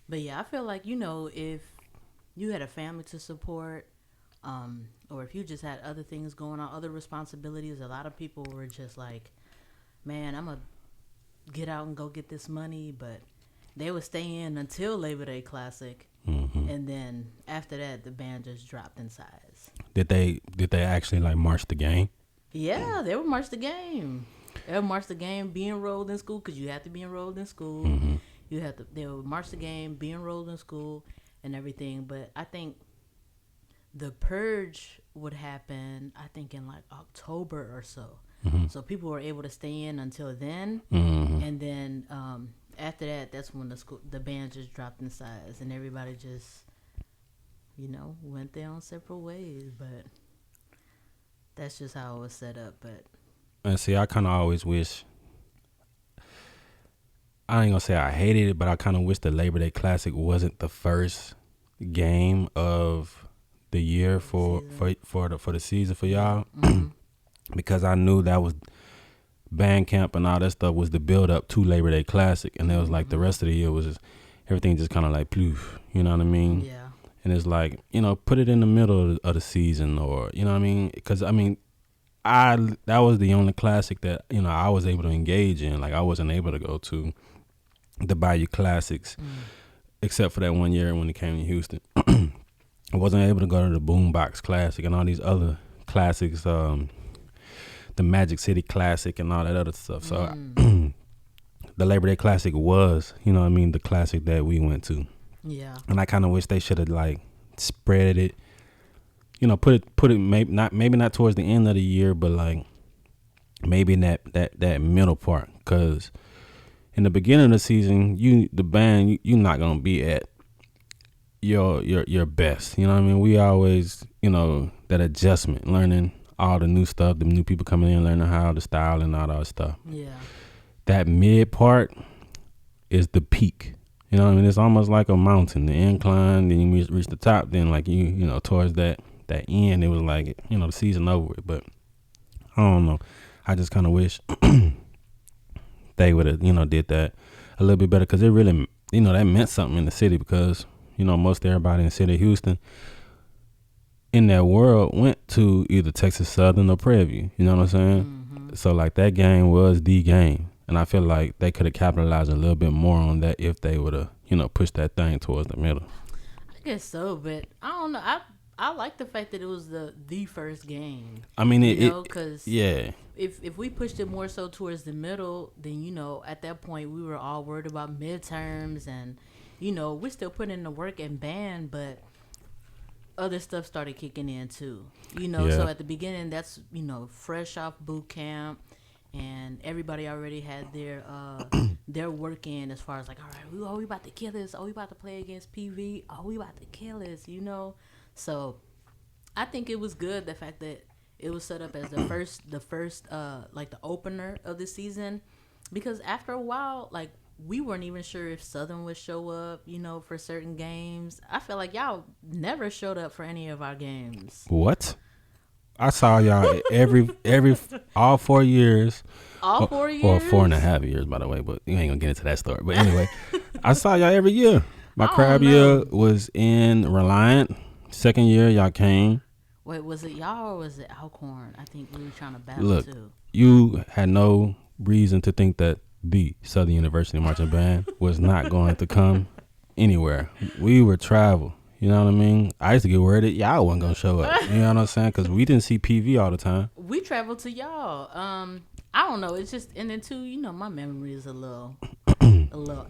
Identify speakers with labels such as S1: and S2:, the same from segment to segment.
S1: But yeah, I feel like, if you had a family to support, or if you just had other things going on, other responsibilities, a lot of people were just like, man, I'm going to get out and go get this money. But they would stay in until Labor Day Classic.
S2: Hmm.
S1: And then after that, the band just dropped in size.
S2: Did they actually like march the game?
S1: Yeah, they would march the game. They would march the game, be enrolled in school, because you have to be enrolled in school.
S2: Hmm.
S1: They would march the game, be enrolled in school, and everything. But I think the purge would happen, I think, in like October or so.
S2: Hmm.
S1: So people were able to stay in until then,
S2: Hmm.
S1: and then after that, that's when the band just dropped in size, and everybody just went their own separate ways. But that's just how it was set up. But
S2: And see, I kind of always wish. I ain't gonna say I hated it, but I kind of wish the Labor Day Classic wasn't the first game of the year for
S1: season,
S2: for the season for
S1: yeah,
S2: y'all, because I knew that was band camp and all that stuff was the build up to Labor Day Classic, and it was like the rest of the year was just, everything just kind of like ploof, you know what I mean?
S1: yeah,
S2: And it's like, put it in the middle of the season, or you know what I mean? Because I mean, that was the only classic that I was able to engage in. Like I wasn't able to go to the Bayou Classics, except for that one year when it came to Houston. I wasn't able to go to the Boombox Classic and all these other classics, the Magic City Classic and all that other stuff. So the Labor Day Classic was, the classic that we went to.
S1: yeah.
S2: And I kind of wish they should have like spread it, put it maybe not towards the end of the year, but like maybe in that middle part, because in the beginning of the season, the band, you're not gonna be at your best. You know what I mean? We always, that adjustment, learning all the new stuff, the new people coming in, learning how the style and all that stuff.
S1: Yeah.
S2: That mid part is the peak. You know what I mean? It's almost like a mountain, the incline, then you reach the top, then like towards that end, it was like, the season over with. But I don't know. I just kind of wish they would have, did that a little bit better, because it really, that meant something in the city, because, most everybody in the city of Houston in that world went to either Texas Southern or Prairie View. You know what I'm saying? So like that game was the game. And I feel like they could have capitalized a little bit more on that if they would have, pushed that thing towards the middle.
S1: I guess so, but I don't know. I like the fact that it was the first game.
S2: I mean,
S1: Because
S2: yeah.
S1: if we pushed it more so towards the middle, then at that point we were all worried about midterms, and we're still putting in the work and band, but other stuff started kicking in too.
S2: Yeah.
S1: So at the beginning, that's fresh off boot camp, and everybody already had their work in, as far as like, all right, we about to kill this. Oh, we about to play against PV. Oh, we about to kill this. So I think it was good, the fact that it was set up as the first like the opener of the season, because after a while, like, we weren't even sure if Southern would show up, for certain games. I feel like y'all never showed up for any of our games.
S2: What? I saw y'all every all 4 years.
S1: All 4 years?
S2: Or 4.5 years, by the way, but you ain't gonna get into that story. But anyway, I saw y'all every year. My crab year was in Reliant. Second year, y'all came.
S1: Wait, was it y'all or was it Alcorn? I think we were trying to battle.
S2: Look,
S1: too.
S2: You had no reason to think that the Southern University Marching Band was not going to come anywhere. We were travel. You know what I mean? I used to get worried that y'all wasn't going to show up. You know what I'm saying? Because we didn't see PV all the time.
S1: We traveled to y'all. I don't know. It's just, and then too, my memory is a little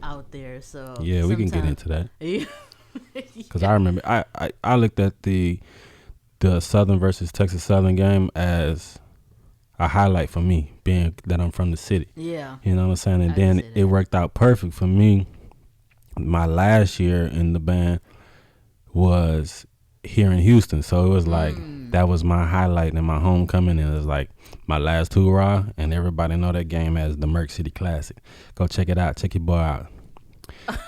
S1: out there. So
S2: yeah, we can get into that.
S1: Yeah.
S2: Because I remember I looked at the Southern versus Texas Southern game as a highlight for me, being that I'm from the city.
S1: Yeah.
S2: You know what I'm saying? And then it worked out perfect for me. My last year in the band was here in Houston. So it was like, that was my highlight and my homecoming. And it was like my last hoorah. And everybody know that game as the Merck City Classic. Go check it out. Check your boy out.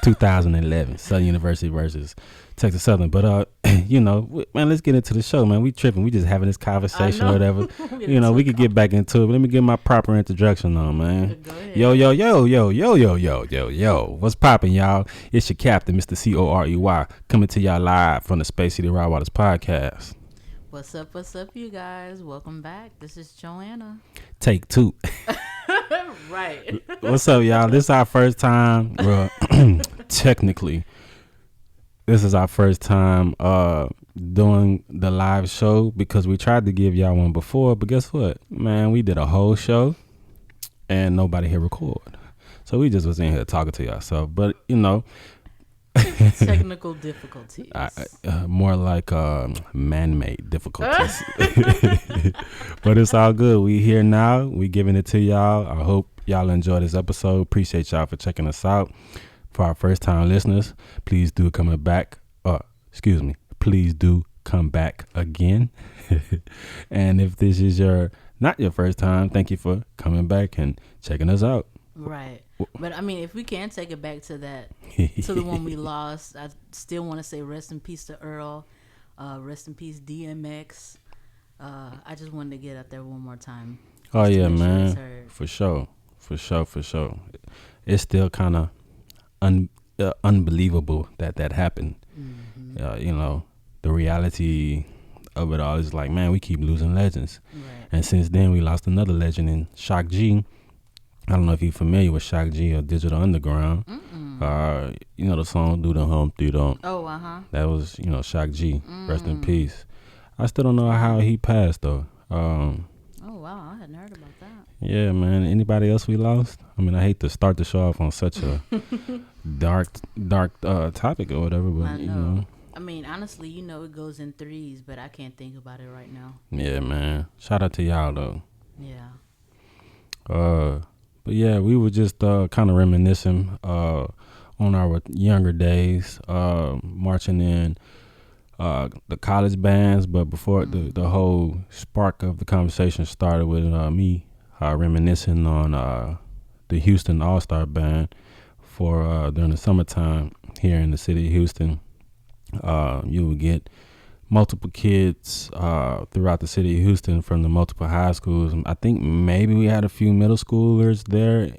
S2: 2011, Southern University versus Texas Southern. But man, let's get into the show, man. We tripping. We just having this conversation or whatever. We could get back into it. But let me get my proper introduction on, man.
S1: Go ahead.
S2: Yo. What's poppin', y'all? It's your captain, Mr. Corey, coming to y'all live from the Space City Raw Waters podcast.
S1: What's up, you guys? Welcome back. This is Joanna.
S2: Take two.
S1: Right.
S2: What's up, y'all? This is our first time. Well, technically, this is our first time doing the live show because we tried to give y'all one before, but guess what, man? We did a whole show and nobody hit record, so we just was in here talking to y'all. So, but
S1: technical difficulties.
S2: More like man-made difficulties. But it's all good. We here now. We giving it to y'all. I hope y'all enjoy this episode. Appreciate y'all for checking us out. For our first time listeners, please do come back. Please do come back again. And if this is not your first time, thank you for coming back and checking us out.
S1: Right. But I mean, if we can take it back to that, to the one we lost, I still want to say rest in peace to Earl. Rest in peace, DMX. I just wanted to get out there one more time.
S2: Oh, yeah, man. For sure. It's still kind of unbelievable that happened. Mm-hmm. The reality of it all is like, man, we keep losing legends. Right. And since then, we lost another legend in Shock G. I don't know if you're familiar with Shock G or Digital Underground. The song Do the Humpty Dump.
S1: Oh, uh-huh.
S2: That was, Shock G. Rest in peace. I still don't know how he passed, though.
S1: Oh, wow. I hadn't heard about that.
S2: Yeah, man. Anybody else we lost? I mean, I hate to start the show off on such a dark topic or whatever, but,
S1: I know. I mean, honestly, it goes in threes, but I can't think about it right now.
S2: Yeah, man. Shout out to y'all, though.
S1: Yeah.
S2: But yeah, we were just kind of reminiscing on our younger days, marching in the college bands. But before the whole spark of the conversation started with me reminiscing on the Houston All-Star Band for during the summertime here in the city of Houston. You would get multiple kids throughout the city of Houston from the multiple high schools. I think maybe we had a few middle schoolers there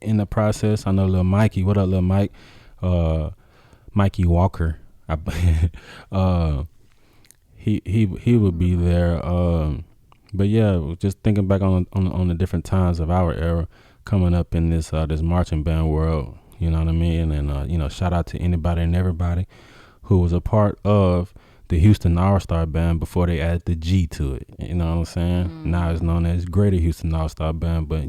S2: in the process. I know Lil Mikey. What up, Lil Mike? Mikey Walker. He would be there. But yeah, just thinking back on the different times of our era coming up in this marching band world. You know what I mean? And shout out to anybody and everybody who was a part of the Houston All-Star Band before they added the G to it. You know what I'm saying? Now it's known as Greater Houston All-Star Band, but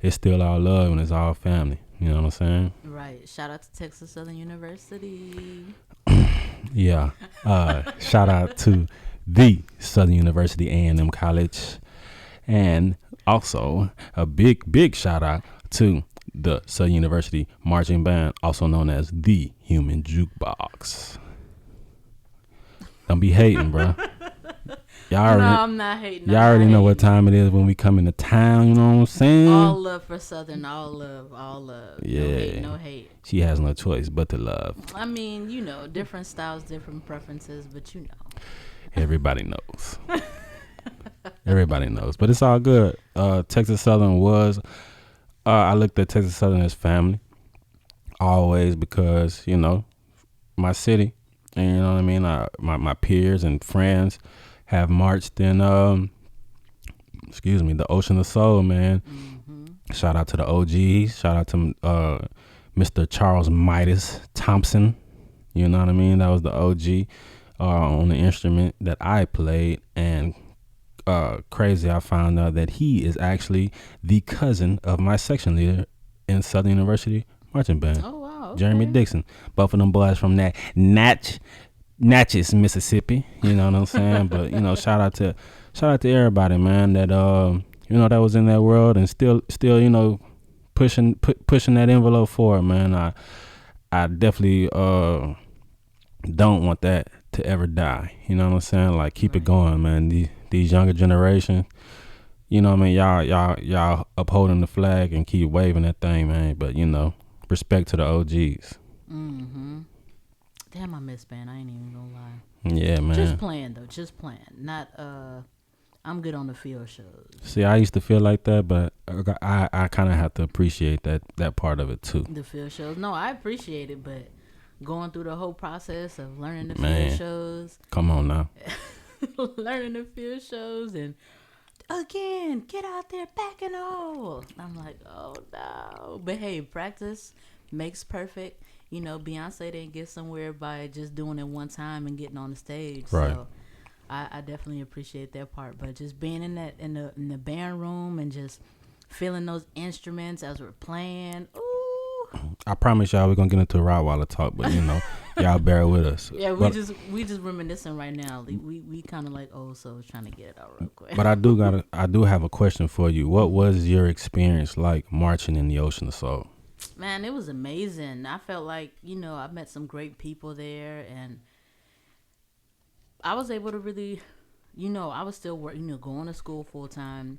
S2: it's still all love and it's all family. You know what I'm saying?
S1: Right. Shout out to Texas Southern University.
S2: Yeah. Shout out to the Southern University A&M College. And also a big shout out to the Southern University Marching Band, also known as the Human Jukebox. Don't be hating, bro.
S1: I'm not hating.
S2: Y'all already know what time it is when we come into town, you know what I'm saying?
S1: All love for Southern, all love.
S2: Yeah.
S1: No hate.
S2: She has no choice but to love.
S1: I mean, different styles, different preferences, but
S2: Everybody knows. Everybody knows. But it's all good. Texas Southern was, I looked at Texas Southern as family. Always, because, my city. And you know what I mean? My peers and friends have marched in, the Ocean of Soul, man. Mm-hmm. Shout out to the OGs. Shout out to Mr. Charles Midas Thompson. You know what I mean? That was the OG on the instrument that I played. And crazy, I found out that he is actually the cousin of my section leader in Southern University Marching Band.
S1: Oh, wow. Okay.
S2: Jeremy Dixon. Both of them boys from that Natchez, Mississippi. You know what I'm saying? But shout out to everybody, man, that that was in that world and still pushing that envelope forward, man. I definitely don't want that to ever die. You know what I'm saying? Like, keep it going, man. These younger generations, y'all upholding the flag and keep waving that thing, man. But respect to the OGs.
S1: Mm-hmm. Damn, I miss band. I ain't even gonna lie.
S2: Yeah, man.
S1: Just playing though, just playing. Not I'm good on the field shows.
S2: See, I used to feel like that, but I kind of have to appreciate that part of it too.
S1: The field shows. No, I appreciate it, but going through the whole process of learning the
S2: Man.
S1: field shows.
S2: Come on now.
S1: Learning the field shows and again, get out there back and all. I'm like, oh no. But hey, practice makes perfect. You know, Beyonce didn't get somewhere by just doing it one time and getting on the stage.
S2: Right.
S1: So I definitely appreciate that part. But just being in the band room and just feeling those instruments as we're playing. Ooh.
S2: I promise y'all we're gonna get into Rottweiler talk, but you know, y'all bear with us.
S1: Yeah, we just reminiscing right now. We kind of like old souls trying to get it out real quick.
S2: But I do have a question for you. What was your experience like marching in the Ocean of Soul?
S1: Man, it was amazing. I felt like, you know, I met some great people there, and I was able to really, you know, I was still working, you know, going to school full time.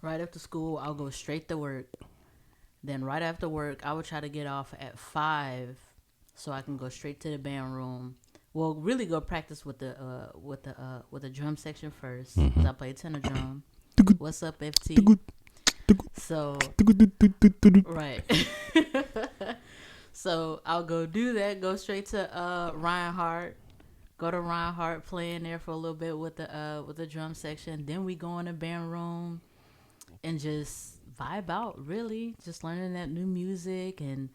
S1: Right after school, I'll go straight to work. Then right after work, I would try to get off at 5 so I can go straight to the band room. Well, really go practice with the drum section first, because I play tenor drum. What's up, FT? So, right. So I'll go do that. Go straight to Reinhardt. Go to Reinhardt, playing there for a little bit with the drum section. Then we go in the band room and just vibe out. Really, just learning that new music and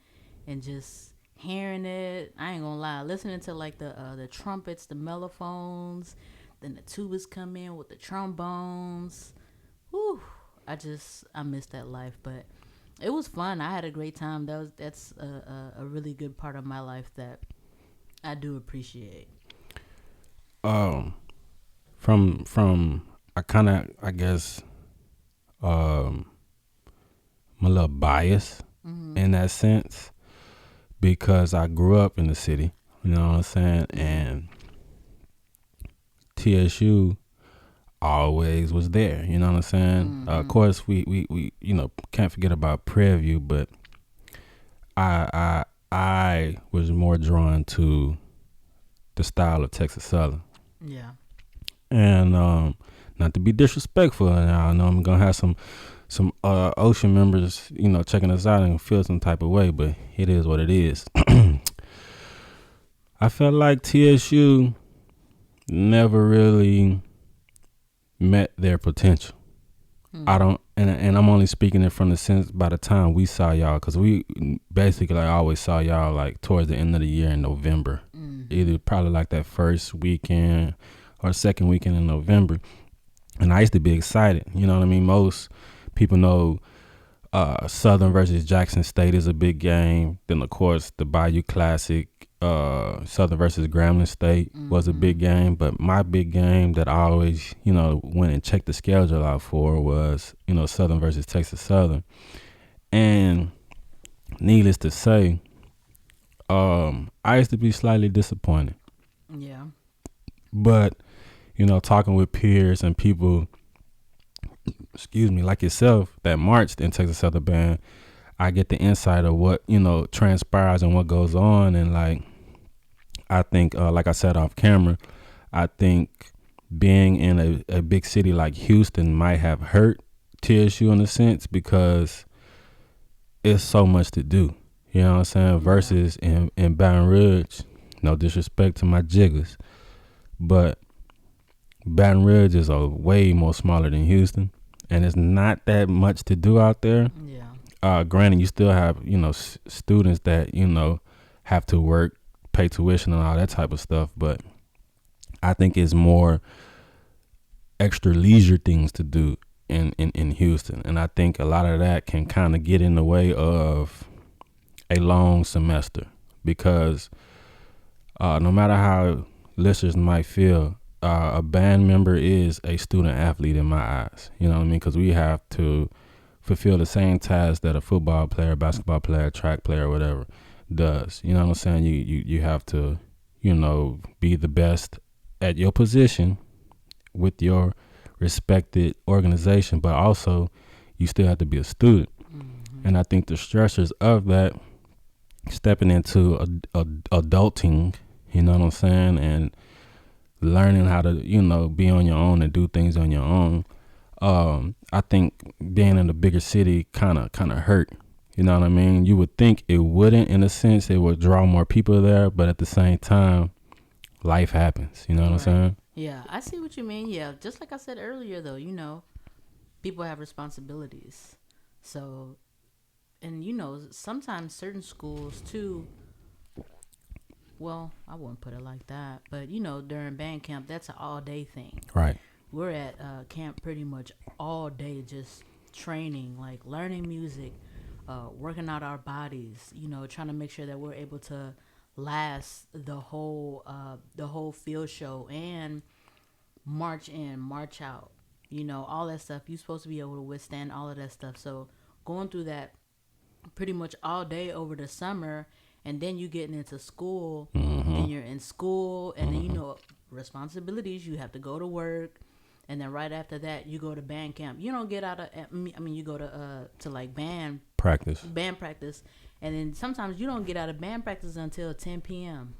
S1: just hearing it. I ain't gonna lie, listening to like the trumpets, the mellophones, then the tubas come in with the trombones. Whew. I missed that life, but it was fun. I had a great time. That's a really good part of my life that I do appreciate.
S2: From I guess I'm a little biased in that sense because I grew up in the city, you know what I'm saying, and TSU always was there, you know what I'm saying. Of course, we you know can't forget about Prairie View, but I was more drawn to the style of Texas Southern.
S1: Yeah.
S2: And not to be disrespectful, I know I'm gonna have some Ocean members, you know, checking us out and feel some type of way, but it is what it is. I felt like TSU never really met their potential. I don't, and I'm only speaking it from the sense by the time we saw y'all, because we basically like always saw y'all like towards the end of the year in November, either probably like that first weekend or second weekend in November. And I used to be excited, you know what I mean? Most people know Southern versus Jackson State is a big game. Then of course the Bayou Classic, Southern versus Grambling State was a big game. But my big game that I always, you know, went and checked the schedule out for was, you know, Southern versus Texas Southern. And needless to say, I used to be slightly disappointed.
S1: Yeah.
S2: But, you know, talking with peers and people, like yourself, that marched in Texas Southern Band, I get the insight of what, you know, transpires and what goes on. And like, I think, like I said off camera, I think being in a big city like Houston might have hurt TSU in a sense because it's so much to do. You know what I'm saying? Versus in Baton Rouge, no disrespect to my jiggers, but Baton Rouge is a way more smaller than Houston, and it's not that much to do out there.
S1: Yeah.
S2: Granted, you still have, you know, students that, you know, have to work, pay tuition and all that type of stuff, but I think it's more extra leisure things to do in Houston, and I think a lot of that can kind of get in the way of a long semester because no matter how listeners might feel, a band member is a student athlete in my eyes. You know what I mean? Because we have to fulfill the same tasks that a football player, basketball player, track player, whatever does. You know what I'm saying? You have to, you know, be the best at your position with your respected organization, but also you still have to be a student. And I think the stressors of that stepping into adulting, you know what I'm saying, and learning how to, be on your own and do things on your own. I think being in a bigger city kind of hurt. You know what I mean? You would think it wouldn't, in a sense, it would draw more people there, but at the same time, life happens. You know what I'm saying?
S1: Yeah, I see what you mean. Yeah, just like I said earlier, though, people have responsibilities. So, and sometimes certain schools too. Well, I wouldn't put it like that, but during band camp, that's an all-day thing.
S2: Right.
S1: We're at camp pretty much all day, just training, like learning music, working out our bodies. Trying to make sure that we're able to last the whole field show and march in, march out. All that stuff. You're supposed to be able to withstand all of that stuff. So going through that pretty much all day over the summer, and then you getting into school, and you're in school, and then responsibilities. You have to go to work, and then right after that you go to band camp. You don't get out of. You go to like band practice, and then sometimes you don't get out of band practice until 10 p.m.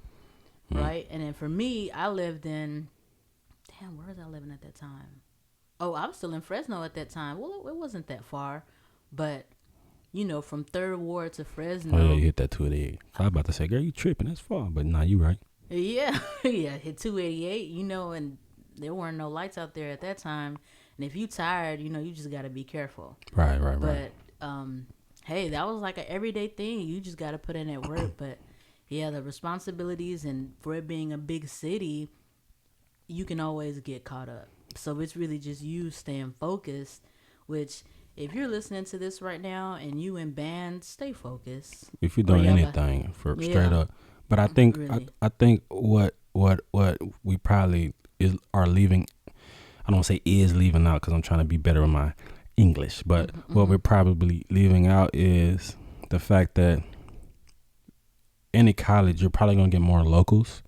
S1: Right, and then for me, I lived in. Damn, where was I living at that time? Oh, I was still in Fresno at that time. Well, it wasn't that far, but. From Third Ward to Fresno.
S2: Oh, yeah, you hit that 288. I was about to say, girl, you tripping. That's far. But nah, you right.
S1: Yeah, hit 288, and there weren't no lights out there at that time. And if you tired, you just got to be careful.
S2: Right.
S1: But, hey, that was like an everyday thing. You just got to put in that work. But, yeah, the responsibilities, and for it being a big city, you can always get caught up. So it's really just you staying focused, which... If you're listening to this right now and you in band, stay focused.
S2: If you're doing anything straight up, but I think really. I think what we probably are leaving. I don't want to say is leaving out because I'm trying to be better with my English, but what we're probably leaving out is the fact that any college you're probably gonna get more locals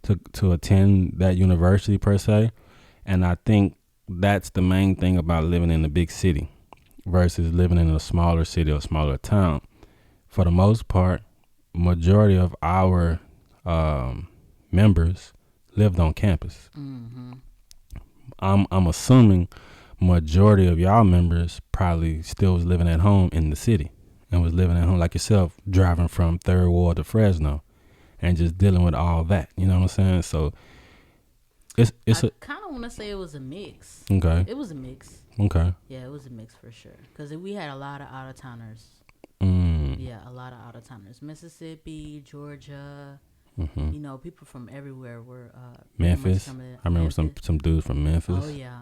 S2: to attend that university per se, and I think that's the main thing about living in a big city versus living in a smaller city or smaller town. For the most part, majority of our members lived on campus. I'm assuming majority of y'all members probably still was living at home in the city and was living at home like yourself, driving from Third Ward to Fresno and just dealing with all that. You know what I'm saying? So I
S1: kind of want to say it was a mix.
S2: Okay.
S1: It was a mix.
S2: Okay.
S1: Yeah, it was a mix for sure. Because we had a lot of out-of-towners. Yeah, a lot of out-of-towners. Mississippi, Georgia. People from everywhere were...
S2: Memphis. I remember some dudes from Memphis.
S1: Oh, yeah.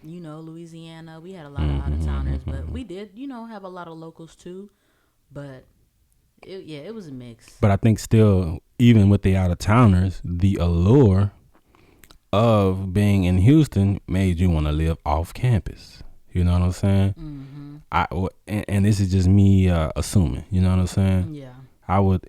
S1: Louisiana. We had a lot of out-of-towners. But we did, have a lot of locals, too. But, it was a mix.
S2: But I think still, even with the out-of-towners, the allure... of being in Houston made you want to live off campus. You know what I'm saying? And this is just me assuming. You know what I'm saying?
S1: Yeah.
S2: I would,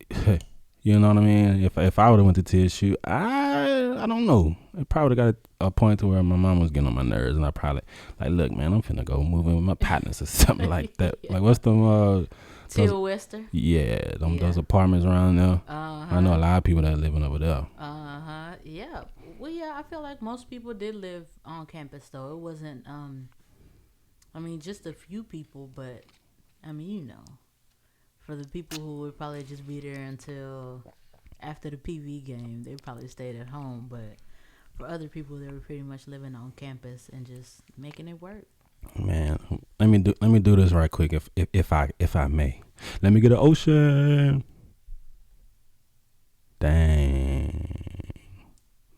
S2: you know what I mean? If I would have went to TSU, I don't know. It probably got a point to where my mom was getting on my nerves, and I probably like, look, man, I'm finna go move in with my partners or something like that.
S1: Yeah.
S2: Like, what's them?
S1: Teal Wester?
S2: Yeah, those apartments around there. I know a lot of people that are living over there.
S1: Yeah. Well, yeah, I feel like most people did live on campus, though. It wasn't, just a few people, but, for the people who would probably just be there until after the PV game, they probably stayed at home. But for other people, they were pretty much living on campus and just making it work.
S2: Man, let me do this right quick, if I may. Let me get an ocean. Dang.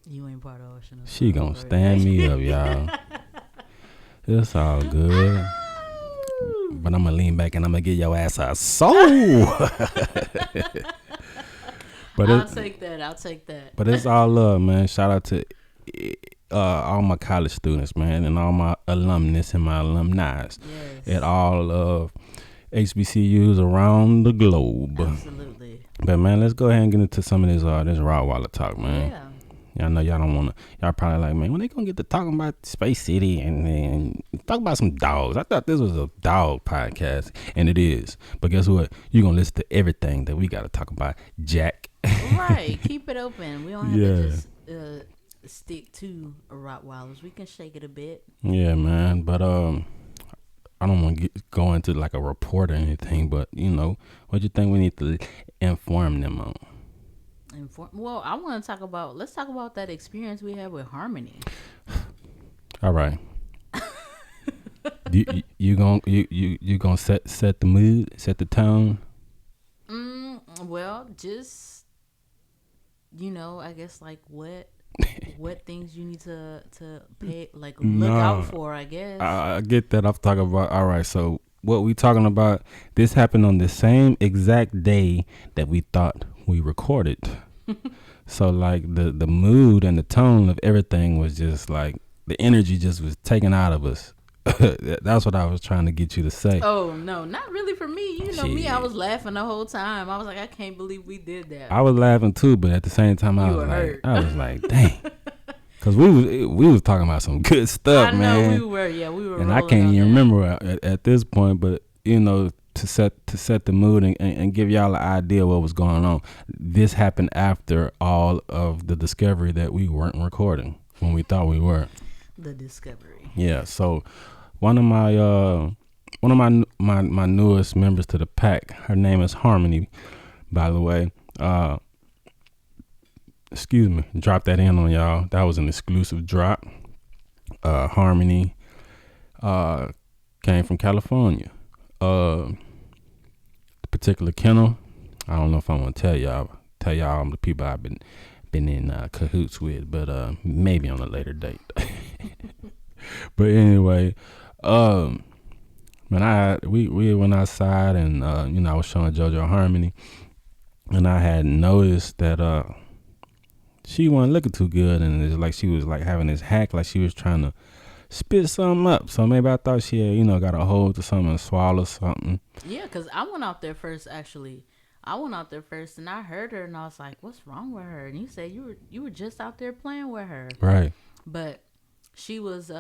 S1: You ain't part of Ocean.
S2: She gonna stand me up, y'all. It's all good. But I'm gonna lean back and I'm gonna give your ass a soul. But
S1: I'll take that.
S2: But it's all love, man. Shout out to all my college students, man, and all my alumnus and my alumni at all of HBCUs around the globe.
S1: Absolutely.
S2: But man, let's go ahead and get into some of this Rottweiler talk, man.
S1: Yeah.
S2: I know y'all don't want to. Y'all probably like, man, when they gonna get to talking about Space City and talk about some dogs? I thought this was a dog podcast, and it is. But guess what? You gonna listen to everything that we got to talk about, Jack.
S1: Right. Keep it open. We don't have to just stick to Rottweilers. We can shake it a bit.
S2: Yeah, man. But I don't want to go into like a report or anything. But you know, what you think we need to inform them on?
S1: Well, I want to talk about. Let's talk about that experience we had with Harmony.
S2: All right. you gonna set the mood, set the tone.
S1: Well, just I guess like what things you need to pay look out for. I guess
S2: I get that. I'm talking about. All right, so what we talking about? This happened on the same exact day that we thought we recorded. So like the mood and the tone of everything was just like the energy just was taken out of us. That's what I was trying to get you to say.
S1: Oh no, not really for me. You know me, I was laughing the whole time. I was like, I can't believe we did that.
S2: I was laughing too, but at the same time I was like, dang. Cause we was talking about some good stuff, man.
S1: I know we were. And
S2: I can't even remember at this point, but to set the mood and give y'all an idea what was going on. This happened after all of the discovery that we weren't recording when we thought we were.
S1: The discovery. Yeah.
S2: So one of my newest members to the pack, her name is Harmony, by the way. Excuse me, drop that in on y'all. That was an exclusive drop. Harmony came from California. The particular kennel, I don't know if I want to tell y'all the people I've been in cahoots with, but maybe on a later date. But anyway, we went outside and I was showing JoJo Harmony, and I had noticed that she wasn't looking too good, and it's like she was like having this hack, like she was trying to spit something up. So maybe I thought she had, got a hold to something and swallow something.
S1: Yeah, because I went out there first, actually. And I heard her, and I was like, what's wrong with her? And you said you were just out there playing with her.
S2: Right.
S1: But she was,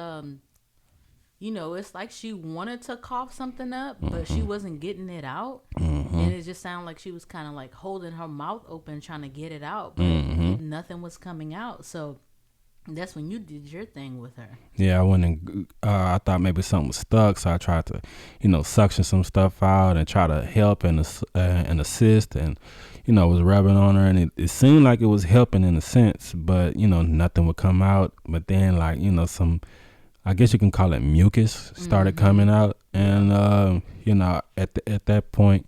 S1: it's like she wanted to cough something up, but she wasn't getting it out. Mm-hmm. And it just sounded like she was kind of like holding her mouth open, trying to get it out, but nothing was coming out. So that's when you did your thing with her.
S2: Yeah, I went and I thought maybe something was stuck, so I tried to, suction some stuff out and try to help and assist, and was rubbing on her, and it seemed like it was helping in a sense, but nothing would come out. But then, like some, I guess you can call it mucus, started coming out, and at that point,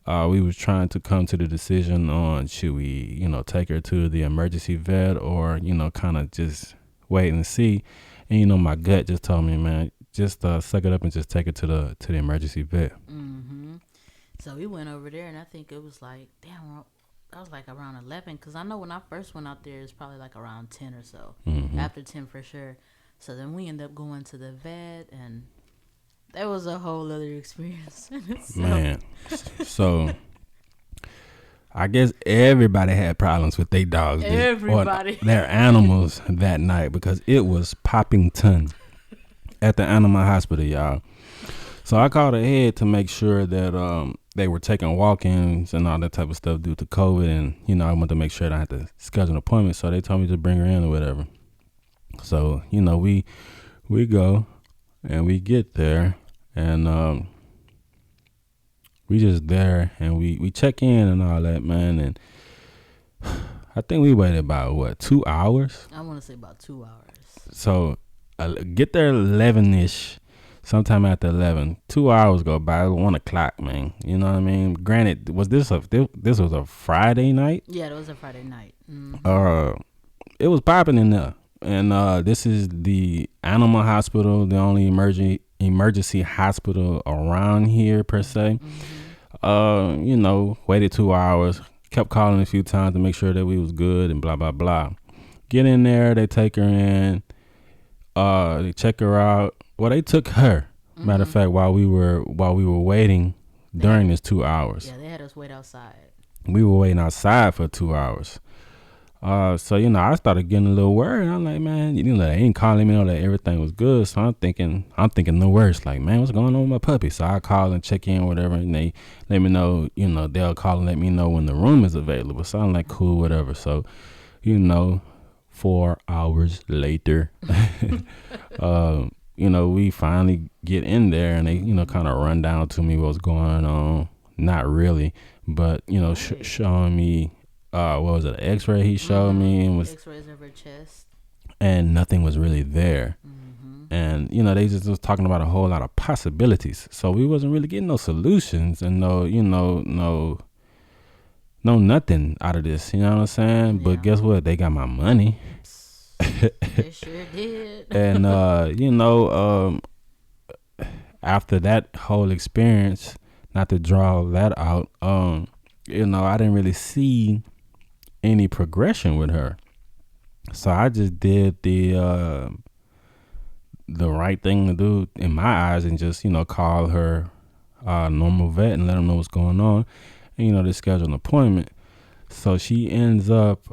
S2: we was trying to come to the decision on should we, take her to the emergency vet or, kind of just wait and see. And, my gut just told me, man, just suck it up and just take her to the emergency vet.
S1: Mm-hmm. So we went over there, and I think it was like, that was like around 11. Because I know when I first went out there, it's probably like around 10 or so. Mm-hmm. After 10 for sure. So then we ended up going to the vet, and that was a whole other experience.
S2: Man, so I guess everybody had problems with their dogs.
S1: Everybody.
S2: Or their animals that night, because it was popping ton at the animal hospital, y'all. So I called ahead to make sure that they were taking walk-ins and all that type of stuff due to COVID. And, I wanted to make sure that I had to schedule an appointment. So they told me to bring her in or whatever. So, we go and we get there, and we just there, and we check in and all that, man. And I think we waited about 2 hours?
S1: I want to say about 2 hours.
S2: So get there 11ish, sometime after 11. 2 hours go by, 1 o'clock, man. You know what I mean? Granted, this was a Friday night?
S1: Yeah, it was a Friday night. Mm-hmm.
S2: It was popping in there. And this is the animal hospital, the only emergency hospital around here per se. Mm-hmm. Waited 2 hours, kept calling a few times to make sure that we was good and blah, blah, blah. Get in there, they take her in, they check her out. Well, they took her, matter of fact, while we were waiting during this 2 hours.
S1: Yeah, they had us wait outside.
S2: We were waiting outside for 2 hours. So I started getting a little worried. I'm like, man, they ain't calling me know that everything was good. So I'm thinking the worst. Like, man, what's going on with my puppy? So I call and check in, whatever, and they let me know. They'll call and let me know when the room is available. So I'm like, cool, whatever. So 4 hours later, we finally get in there, and they kind of run down to me what's going on. Not really, but showing me. What was it? An X-ray he showed me, and was
S1: X-rays of her chest,
S2: and nothing was really there.
S1: Mm-hmm.
S2: And they just was talking about a whole lot of possibilities. So we wasn't really getting no solutions and no nothing out of this. You know what I'm saying? Yeah. But guess what? They got my money.
S1: They sure did.
S2: And after that whole experience, not to draw that out, I didn't really see any progression with her. So I just did the right thing to do in my eyes, and just call her normal vet and let them know what's going on, and they schedule an appointment. So she ends up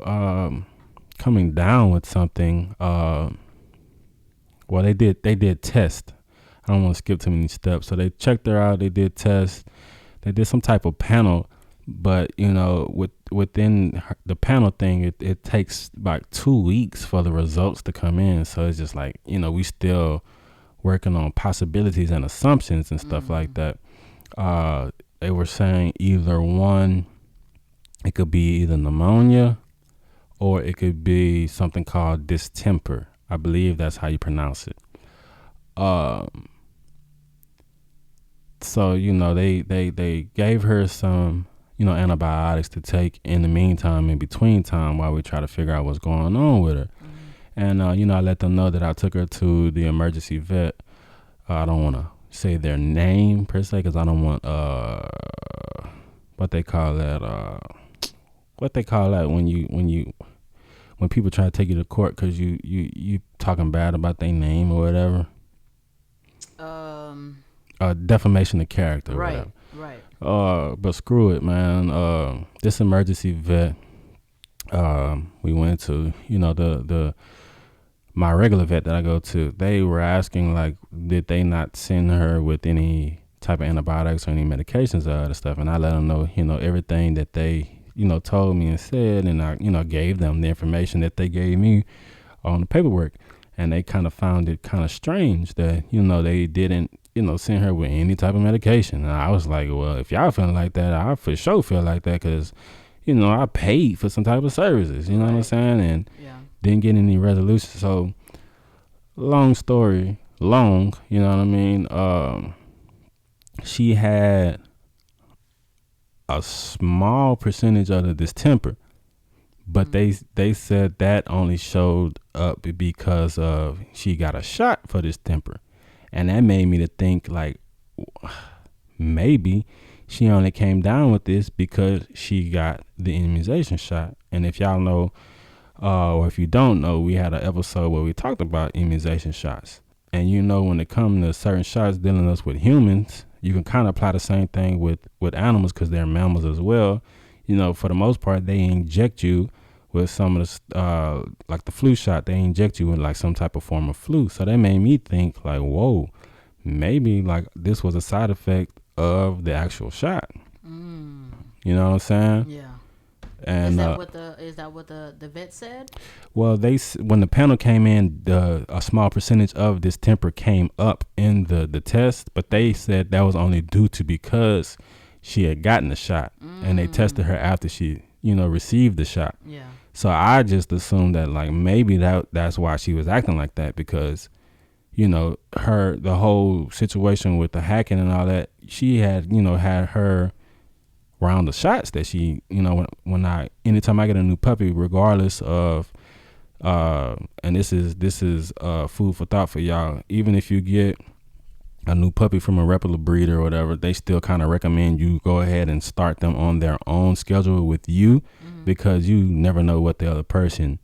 S2: coming down with something. Well, they did test. I don't want to skip too many steps. So they checked her out. They did tests. They did some type of panel. But within the panel thing, it takes like 2 weeks for the results to come in. So it's just like we still working on possibilities and assumptions and stuff like that. They were saying either one, it could be either pneumonia, or it could be something called distemper. I believe that's how you pronounce it. So they gave her some antibiotics to take in the meantime, in between time, while we try to figure out what's going on with her. And I let them know that I took her to the emergency vet. I don't want to say their name per se, because I don't want what they call that when people try to take you to court because you talking bad about their name or whatever. Defamation of character,
S1: right,
S2: whatever. But screw it, man. This emergency vet, we went to, my regular vet that I go to, they were asking, like, did they not send her with any type of antibiotics or any medications or other stuff? And I let them know, everything that they, told me and said, and I, gave them the information that they gave me on the paperwork. And they kind of found it kind of strange that, they didn't, send her with any type of medication. And I was like, well, if y'all feeling like that, I for sure feel like that, because, I paid for some type of services, what I'm saying? And didn't get any resolution. So long story long, you know what I mean? She had a small percentage of the distemper, but they said that only showed up because of she got a shot for distemper. And that made me to think, like, maybe she only came down with this because she got the immunization shot. And if y'all know, or if you don't know, we had an episode where we talked about immunization shots. And when it comes to certain shots dealing us with humans, you can kind of apply the same thing with animals, because they're mammals as well. For the most part, they inject you with some of the, like the flu shot, they inject you with like some type of form of flu. So that made me think, like, whoa, maybe like this was a side effect of the actual shot. You know what I'm saying?
S1: Yeah.
S2: And
S1: is that what the vet said?
S2: Well, when the panel came in, a small percentage of this temper came up in the test, but they said that was only due to because she had gotten the shot, and they tested her after she received the shot.
S1: Yeah.
S2: So I just assumed that, like, maybe that's why she was acting like that, because the whole situation with the hacking and all that, she had had her round of shots that she anytime I get a new puppy, regardless of and this is food for thought for y'all, even if you get a new puppy from a reputable breeder or whatever, they still kind of recommend you go ahead and start them on their own schedule with you, because you never know what the other person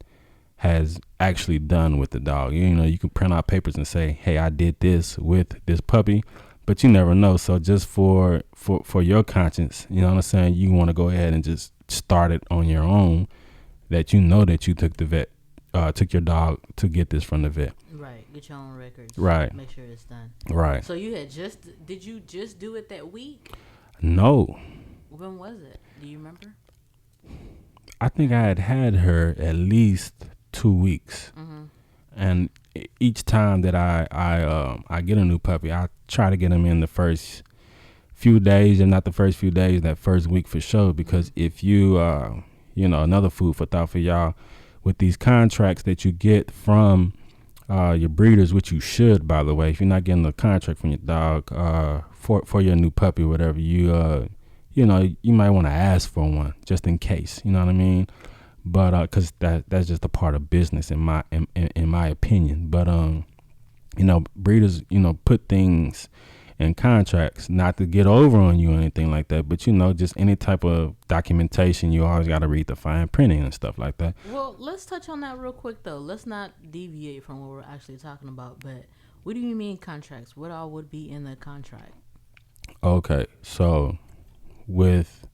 S2: has actually done with the dog. You can print out papers and say, hey, I did this with this puppy, but you never know. So just for your conscience, you know what I'm saying, you want to go ahead and just start it on your own, that you know that you took your dog to get this from the vet.
S1: Right. Get your own records.
S2: Right.
S1: Make sure it's done.
S2: Right.
S1: So did you just do it that week?
S2: No.
S1: When was it? Do you remember?
S2: I think I had her at least 2 weeks.
S1: Mm-hmm.
S2: And each time that I get a new puppy, I try to get him in the first few days, and not the first few days, that first week for sure. Because if you, another food for thought for y'all, with these contracts that you get from your breeders, which you should, by the way, if you're not getting a contract from your dog for your new puppy or whatever, you might want to ask for one just in case. You know what I mean? But because that's just a part of business in my opinion. But breeders put things in contracts not to get over on you or anything like that, but just any type of documentation, you always got to read the fine printing and stuff like that.
S1: Well, let's touch on that real quick though. Let's not deviate from what we're actually talking about. But what do you mean contracts? What all would be in the contract?
S2: Okay, so with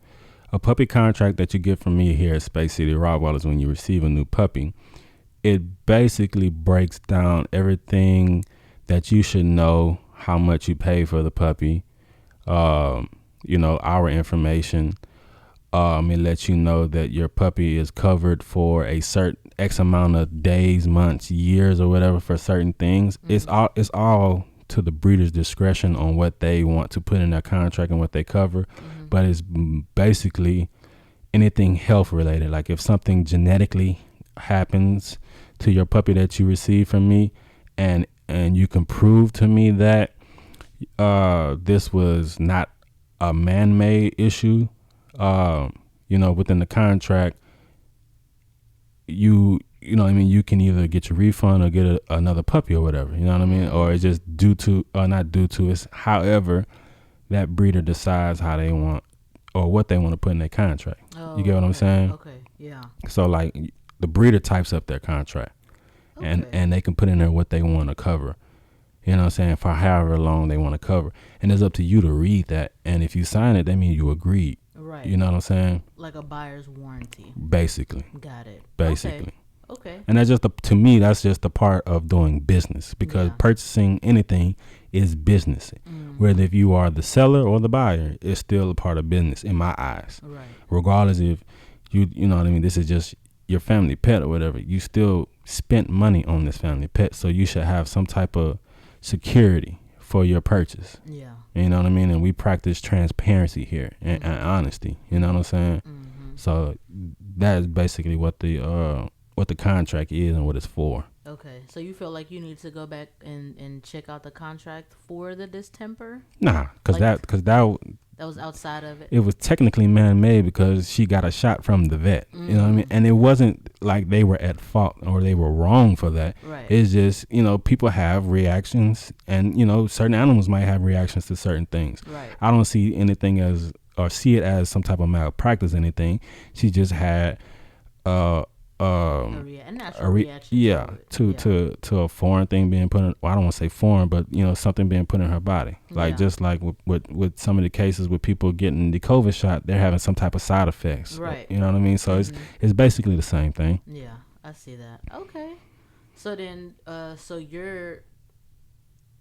S2: a puppy contract that you get from me here at Space City Rottweilers, when you receive a new puppy, it basically breaks down everything that you should know, how much you pay for the puppy, our information. It lets you know that your puppy is covered for a certain X amount of days, months, years, or whatever for certain things. Mm-hmm. It's all to the breeder's discretion on what they want to put in their contract and what they cover. Mm-hmm. But it's basically anything health related. Like if something genetically happens to your puppy that you receive from me, and you can prove to me that this was not a man-made issue, within the contract, you can either get your refund or get another puppy or whatever, you know what I mean? Or it's just it's however that breeder decides how they want or what they want to put in their contract. Oh, you get what I'm saying?
S1: Okay, yeah.
S2: So like the breeder types up their contract. Okay. And they can put in there what they want to cover. You know what I'm saying? For however long they want to cover. And it's up to you to read that. And if you sign it, that means you agreed.
S1: Right.
S2: You know what I'm saying?
S1: Like a buyer's warranty.
S2: Basically.
S1: Got it.
S2: Basically.
S1: Okay.
S2: And that's to me, that's just a part of doing business, because purchasing anything is business. Mm. Whether if you are the seller or the buyer, it's still a part of business in my eyes.
S1: Right.
S2: Regardless if you know what I mean, this is just your family pet or whatever, you still spent money on this family pet, so you should have some type of security for your purchase. Yeah. You know what I mean? And we practice transparency here and honesty. You know what I'm saying? Mm-hmm. So that is basically what the contract is and what it's for.
S1: Okay, so you feel like you need to go back and check out the contract for the distemper?
S2: Nah, because
S1: that was outside of it.
S2: It was technically man-made because she got a shot from the vet. Mm-hmm. You know what I mean? And it wasn't like they were at fault or they were wrong for that. Right. It's just, people have reactions, and, certain animals might have reactions to certain things. Right. I don't see anything see it as some type of malpractice or anything. She just had a natural reaction to a foreign thing being put in. Well, I don't want to say foreign, but something being put in her body. Like just like with some of the cases with people getting the COVID shot, they're having some type of side effects. Right. You know what I mean? So it's basically the same thing.
S1: Yeah, I see that. Okay. So then,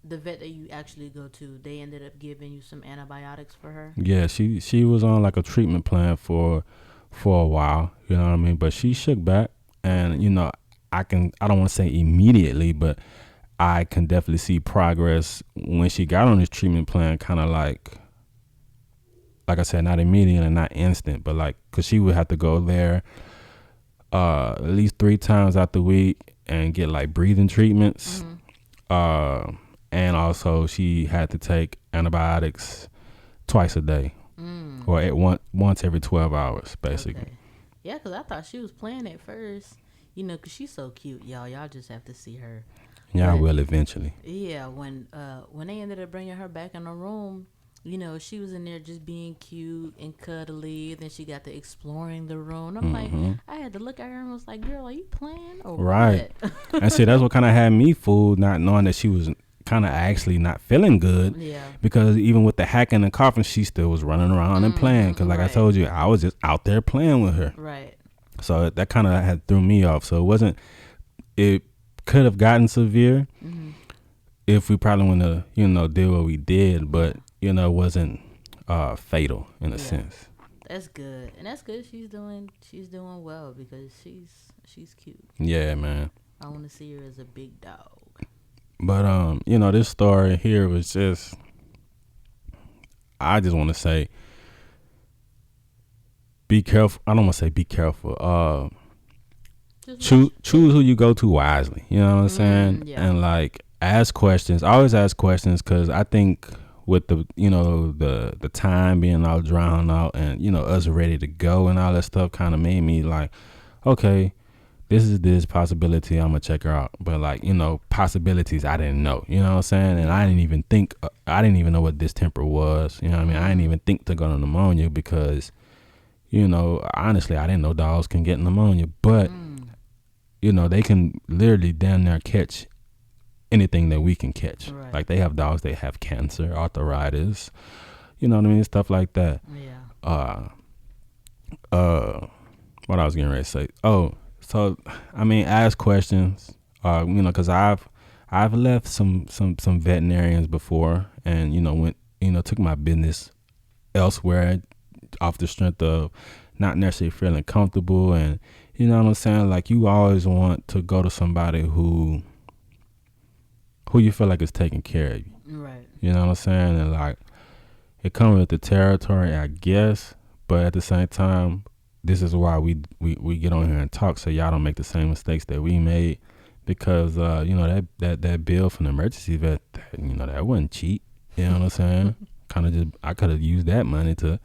S1: the vet that you actually go to, they ended up giving you some antibiotics for her? Yeah,
S2: she was on like a treatment plan for a while, you know what I mean? But she shook back, and I don't want to say immediately, but I can definitely see progress when she got on this treatment plan, kind of like I said, not immediate and not instant, but like, cause she would have to go there at least 3 times out the week and get like breathing treatments. Mm-hmm. And also she had to take antibiotics twice a day. Or once every 12 hours, basically. Okay.
S1: Yeah, because I thought she was playing at first, because she's so cute, y'all. Y'all just have to see her.
S2: Y'all will eventually.
S1: Yeah, when they ended up bringing her back in the room, she was in there just being cute and cuddly. Then she got to exploring the room. I'm like, I had to look at her and was like, girl, are you playing or
S2: right. What? And see, that's what kind of had me fooled, not knowing that she was kind of actually not feeling good. Yeah. Because even with the hacking and coughing, she still was running around and playing. Because like I told you, I was just out there playing with her.
S1: Right.
S2: So that kind of had threw me off. So it could have gotten severe if we probably wouldn't have, did what we did, but, it wasn't fatal in a sense.
S1: That's good. And that's good she's doing well because she's cute.
S2: Yeah, man.
S1: I want to see her as a big dog.
S2: But this story here was just, I just want to say, be careful. I don't want to say be careful. Choose who you go to wisely. You know what I'm saying?
S1: Yeah.
S2: And like ask questions. Always ask questions, because I think with the the time being all drowned out and us ready to go and all that stuff kind of made me like, okay, this is this possibility, I'm gonna check her out. But like possibilities I didn't know. You know what I'm saying? And I didn't even know what distemper was. You know what I mean? I didn't even think to go to pneumonia because honestly, I didn't know dogs can get pneumonia, but they can literally damn near catch anything that we can catch.
S1: Right.
S2: Like they have dogs that have cancer, arthritis, you know what I mean, stuff like that.
S1: Yeah.
S2: What I was getting ready to say. Oh, so I mean, ask questions. Because I've left some veterinarians before, and went took my business elsewhere off the strength of not necessarily feeling comfortable, and you know what I'm saying. Like you always want to go to somebody who you feel like is taking care of you.
S1: Right.
S2: You know what I'm saying? And like it comes with the territory, I guess, but at the same time, this is why we get on here and talk, so y'all don't make the same mistakes that we made, because that bill from the emergency vet, that wasn't cheap. You know what I'm saying? Kind of just, I could have used that money to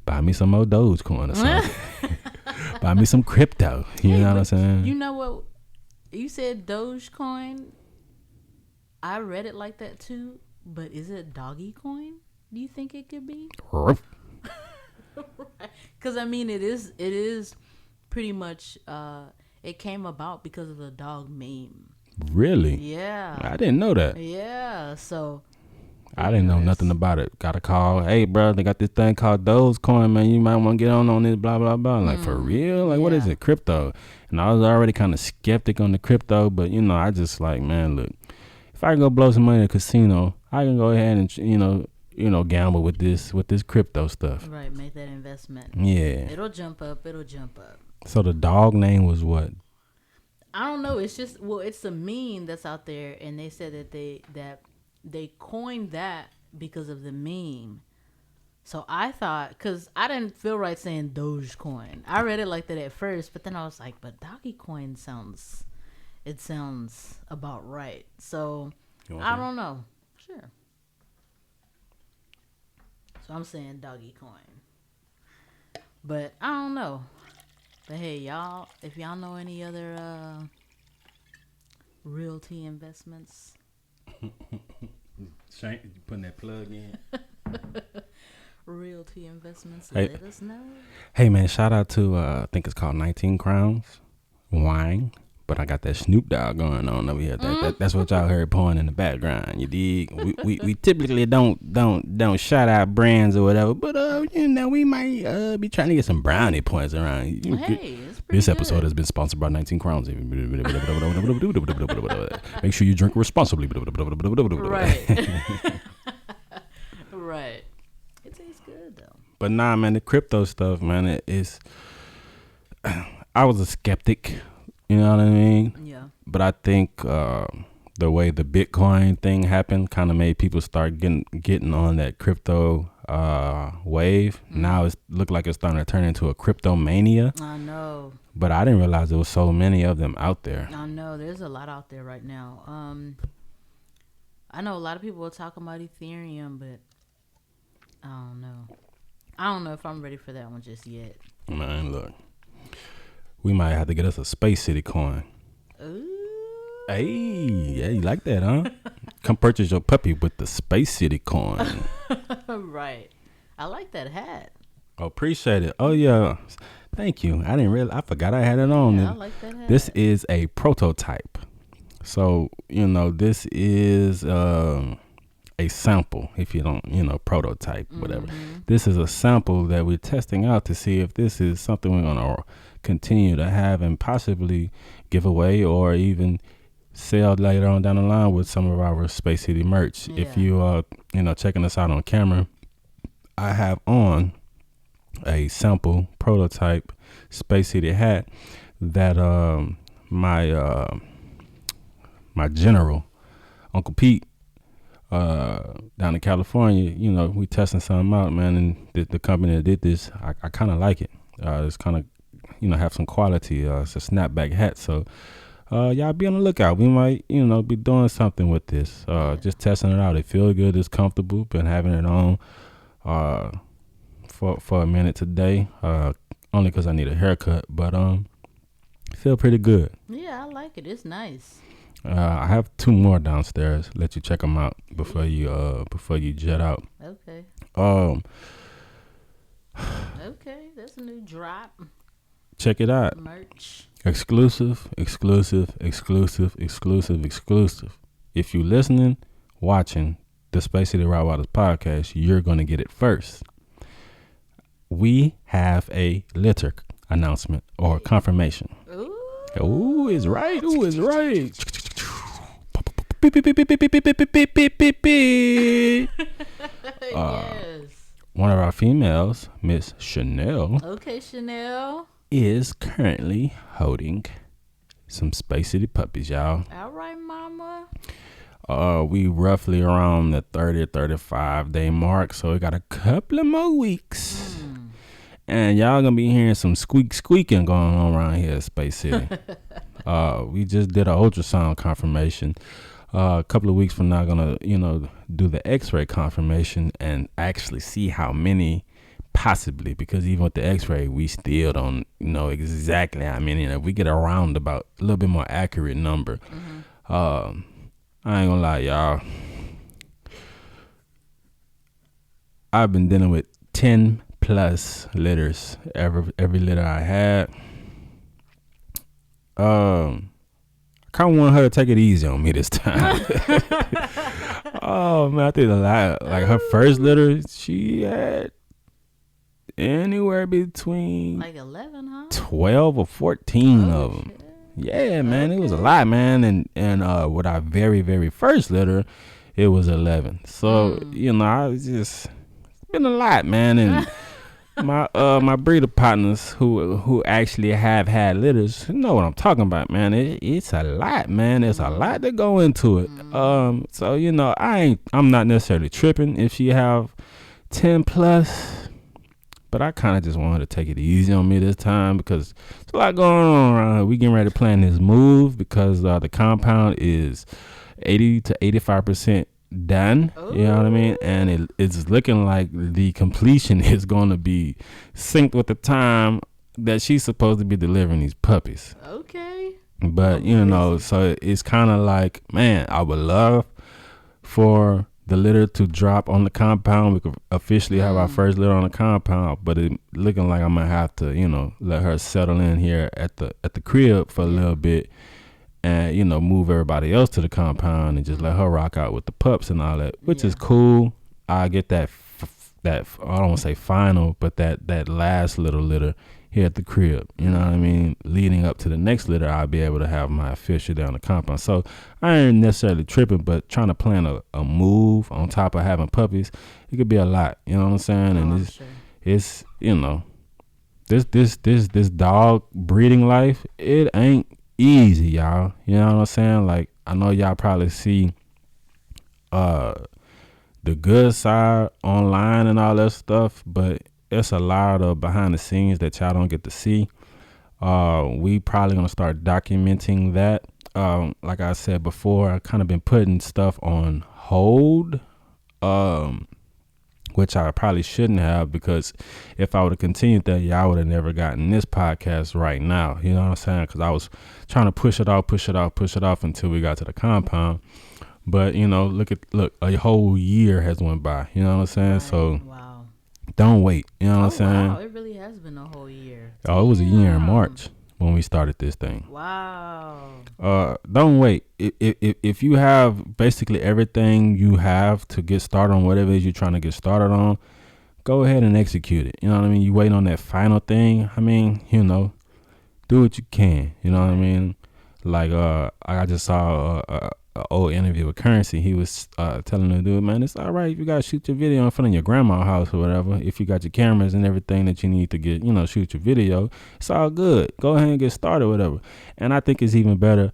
S2: buy me some more Dogecoin or something. Buy me some crypto. You know what I'm saying?
S1: You know what? You said Dogecoin. I read it like that too, but is it doggy coin? Do you think it could be? Because I mean, it is pretty much. It came about because of the dog meme.
S2: Really?
S1: Yeah.
S2: I didn't know that.
S1: Yeah. So.
S2: I didn't know nothing about it. Got a call. Hey, bro, they got this thing called Dogecoin, man. You might want to get on this, blah, blah, blah. Like, for real? Like, what is it? Crypto. And I was already kind of skeptic on the crypto, but, I just like, man, look, if I can go blow some money at a casino, I can go ahead and, gamble with this crypto stuff.
S1: Right. Make that investment.
S2: Yeah.
S1: It'll jump up.
S2: So the dog name was what?
S1: I don't know. It's just, it's a meme that's out there, and they said that they coined that because of the meme. So I thought, because I didn't feel right saying Dogecoin. I read it like that at first, but then I was like, but Doggy Coin sounds about right. So I don't know. Sure. So I'm saying Doggy Coin. But I don't know. But hey, y'all, if y'all know any other realty investments,
S2: Shank, you putting that plug in?
S1: realty investments,
S2: hey,
S1: let us know.
S2: Hey man, shout out to I think it's called 19 Crowns Wine, but I got that Snoop Dogg going on over here. That's what y'all heard pouring in the background. You dig? We typically don't shout out brands or whatever, but we might be trying to get some brownie points around.
S1: Hey,
S2: this episode has been sponsored by 19 Crowns. Make sure you drink responsibly.
S1: Right. Right. It tastes good though.
S2: But nah, man, the crypto stuff, man, it is. I was a skeptic, you know what I mean?
S1: Yeah.
S2: But I think the way the Bitcoin thing happened kind of made people start getting on that crypto wave. Now it look like it's starting to turn into a crypto mania.
S1: I know.
S2: But I didn't realize there was so many of them out there.
S1: I know. There's a lot out there right now. I know a lot of people are talking about Ethereum, but I don't know. I don't know if I'm ready for that one just yet.
S2: Man, look. We might have to get us a Space City coin.
S1: Ooh.
S2: Hey, yeah, you like that, huh? Come purchase your puppy with the Space City coin.
S1: Right. I like that hat.
S2: Oh, appreciate it. Oh, yeah. Thank you. I forgot I had it on.
S1: Yeah, I like that hat.
S2: This is a prototype. So, this is a sample, if you don't, prototype, whatever. This is a sample that we're testing out to see if this is something we're going to continue to have and possibly give away or even sell later on down the line with some of our Space City merch.
S1: Yeah.
S2: If you checking us out on camera, I have on a sample prototype Space City hat that my general Uncle Pete down in California, we testing something out, man, and the company that did this, I kind of like it. It's kind of have some quality. It's a snapback hat, so y'all be on the lookout. We might be doing something with this. Just testing it out. It feels good. It's comfortable. Been having it on for a minute today, only because I need a haircut, but feel pretty good.
S1: Yeah, I like it. It's nice.
S2: I have 2 more downstairs. Let you check them out before you jet out.
S1: Okay. Okay, that's a new drop.
S2: Check it out.
S1: Merch.
S2: Exclusive. If you listening, watching the Space City Route Waters podcast, you're gonna get it first. We have a litter announcement or confirmation. Ooh, is right.
S1: Yes.
S2: One of our females, Miss Chanel.
S1: Okay, Chanel.
S2: Is currently holding some Space City puppies, y'all.
S1: All right, mama.
S2: We roughly around the 30 or 35 day mark, so we got a couple of more weeks. And y'all gonna be hearing some squeaking going on around here at Space City. We just did an ultrasound confirmation. A couple of weeks from now, gonna do the X-ray confirmation and actually see how many possibly, because even with the X-ray, we still don't know exactly how many. And if we get around about a little bit more accurate number, I ain't gonna lie, y'all. I've been dealing with 10 plus litters every litter I had. I kind of want her to take it easy on me this time. Oh man, I think a lot. Like her first litter, she had anywhere between
S1: like 11, huh?
S2: 12 or 14 of them. Shit. Yeah, man, it was a lot, man. And with our very, very first litter, it was 11. So I was just, it's been a lot, man. And my breeder partners who actually have had litters know what I'm talking about, man. It's a lot, man. There's a lot that go into it. So I'm not necessarily tripping if she have 10 plus, but I kind of just want her to take it easy on me this time because there's a lot going on around here. We getting ready to plan this move because the compound is 80 to 85% done. Ooh. You know what I mean? And it's looking like the completion is going to be synced with the time that she's supposed to be delivering these puppies.
S1: Okay.
S2: But so it's kind of like, man, I would love for the litter to drop on the compound. We could officially have our first litter on the compound, but it looking like I'm gonna have to let her settle in here at the crib for a little bit. And, move everybody else to the compound and just let her rock out with the pups and all that, which is cool. I get that I don't want to say final, but that last little litter here at the crib. You know what I mean? Leading up to the next litter, I'll be able to have my official down the compound. So I ain't necessarily tripping, but trying to plan a move on top of having puppies, it could be a lot. You know what I'm saying? And it's this dog breeding life, it ain't easy, y'all. You know what I'm saying? Like, I know y'all probably see the good side online and all that stuff, but it's a lot of behind the scenes that y'all don't get to see. We probably gonna start documenting that. Like I said before, I kind of been putting stuff on hold, which I probably shouldn't have, because if I would have continued that, y'all would have never gotten this podcast right now. You know what I'm saying? Because I was trying to push it off until we got to the compound. But, look, a whole year has went by. You know what I'm saying? Right. So don't wait. You know what I'm saying?
S1: Wow, it really has been a whole year.
S2: Oh, it was a year in March when we started this thing.
S1: Wow.
S2: Don't wait. If you have basically everything you have to get started on whatever it is you're trying to get started on, go ahead and execute it. You know what I mean? You wait on that final thing. I mean, do what you can. You know what I mean? Like I just saw a old interview with Currency. He was telling the dude, man, it's all right if you gotta shoot your video in front of your grandma's house or whatever. If you got your cameras and everything that you need to get, shoot your video, it's all good. Go ahead and get started, whatever. And I think it's even better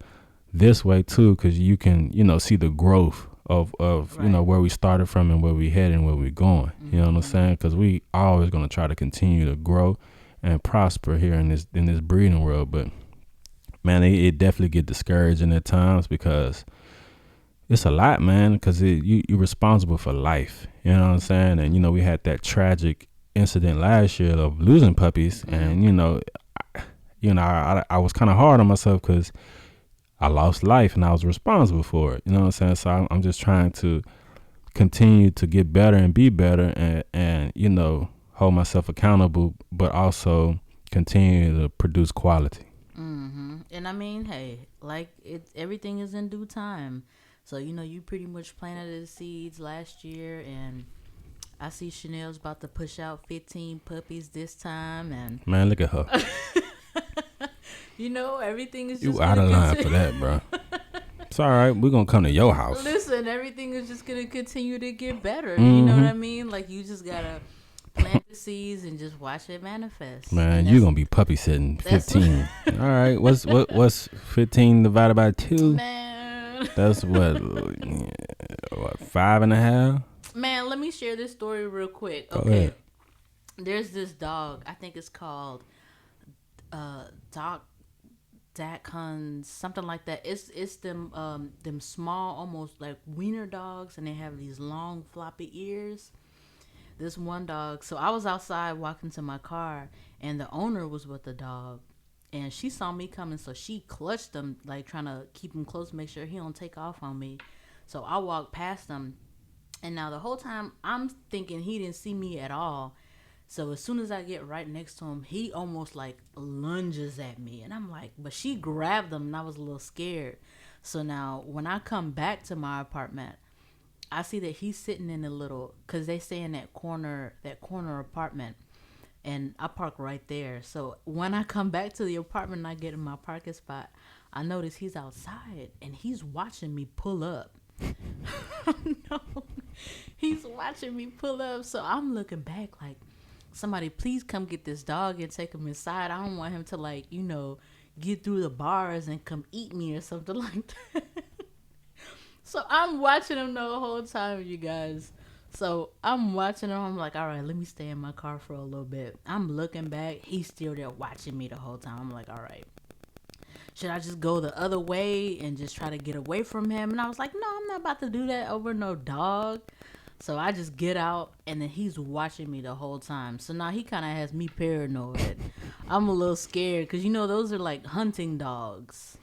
S2: this way too, because you can see the growth of
S1: right.
S2: Where we started from and where we headed and where we're going. You know what I'm saying? Because we always gonna try to continue to grow and prosper here in this breeding world, but man, it definitely get discouraging at times because it's a lot, man, because you're responsible for life. You know what I'm saying? And, we had that tragic incident last year of losing puppies. And, I was kind of hard on myself because I lost life and I was responsible for it. You know what I'm saying? So I'm just trying to continue to get better and be better and hold myself accountable, but also continue to produce quality.
S1: And I mean, hey, like everything is in due time. So, you pretty much planted the seeds last year, and I see Chanel's about to push out 15 puppies this time. And
S2: man, look at her.
S1: Everything is just
S2: you out of line for that, bro. It's all right. We're going to come to your house.
S1: Listen, everything is just going to continue to get better. You know what I mean? Like, you just got to plant the seeds and just watch it manifest.
S2: Man, you're going to be puppy sitting 15. All right. What's 15 divided by 2?
S1: Man.
S2: That's what 5.5?
S1: Man, let me share this story real quick. Okay. There's this dog. I think it's called Dachshunds, something like that. It's them small, almost like wiener dogs, and they have these long floppy ears. This one dog. So I was outside walking to my car, and the owner was with the dog, and she saw me coming, so she clutched him, like trying to keep him close, make sure he don't take off on me. So I walked past him, and now the whole time I'm thinking he didn't see me at all. So as soon as I get right next to him, he almost like lunges at me, and I'm like, but she grabbed him, and I was a little scared. So now when I come back to my apartment, I see that he's sitting in a little, cause they stay in that corner apartment, and I park right there. So when I come back to the apartment and I get in my parking spot, I notice he's outside and he's watching me pull up. No, he's watching me pull up. So I'm looking back like, somebody please come get this dog and take him inside. I don't want him to get through the bars and come eat me or something like that. So I'm watching him the whole time, you guys. So I'm watching him. I'm like, all right, let me stay in my car for a little bit. I'm looking back. He's still there watching me the whole time. I'm like, all right, should I just go the other way and just try to get away from him? And I was like, no, I'm not about to do that over no dog. So I just get out, and then he's watching me the whole time. So now he kind of has me paranoid. I'm a little scared because, those are like hunting dogs.